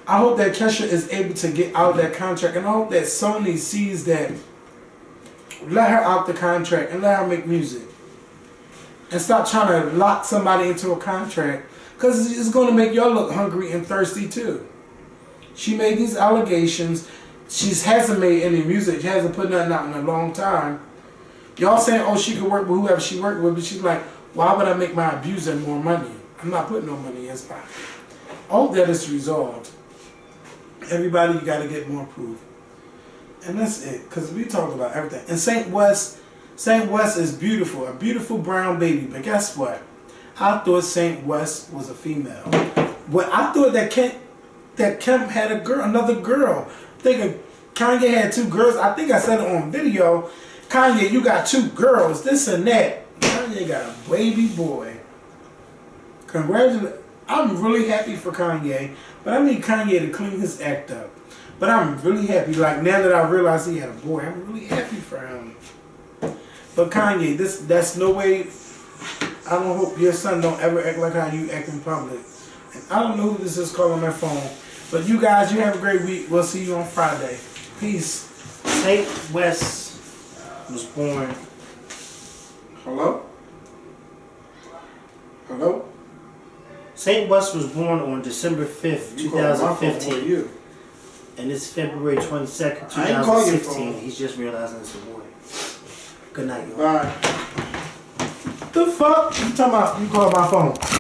I hope that Kesha is able to get out of that contract. And I hope that Sony sees that. Let her out the contract and let her make music. And stop trying to lock somebody into a contract. Because it's going to make y'all look hungry and thirsty too. She made these allegations. She hasn't made any music. She hasn't put nothing out in a long time. Y'all saying, oh, she could work with whoever she worked with, but she's like, why would I make my abuser more money? I'm not putting no money in his pocket. All that is resolved. Everybody, you got to get more proof. And that's it, because we talked about everything. And Saint West is beautiful, a beautiful brown baby. But guess what? I thought Saint West was a female. But I thought that Kim had a girl, another girl. I think Kanye had 2 girls. I think I said it on video. Kanye, you got 2 girls, this and that. Kanye got a baby boy. Congratulations. I'm really happy for Kanye. But I need Kanye to clean his act up. But I'm really happy. Like, now that I realize he had a boy, I'm really happy for him. But Kanye, that's no way. I don't hope your son don't ever act like how you act in public. And I don't know who this is calling my phone. But you guys, you have a great week. We'll see you on Friday. Peace. Saint West was born. Hello? Hello? Saint West was born on December 5th, 2015. And it's February 22nd, 2016. He's just realizing it's a boy. Good night, y'all. Bye. The fuck? You talking about you call my phone?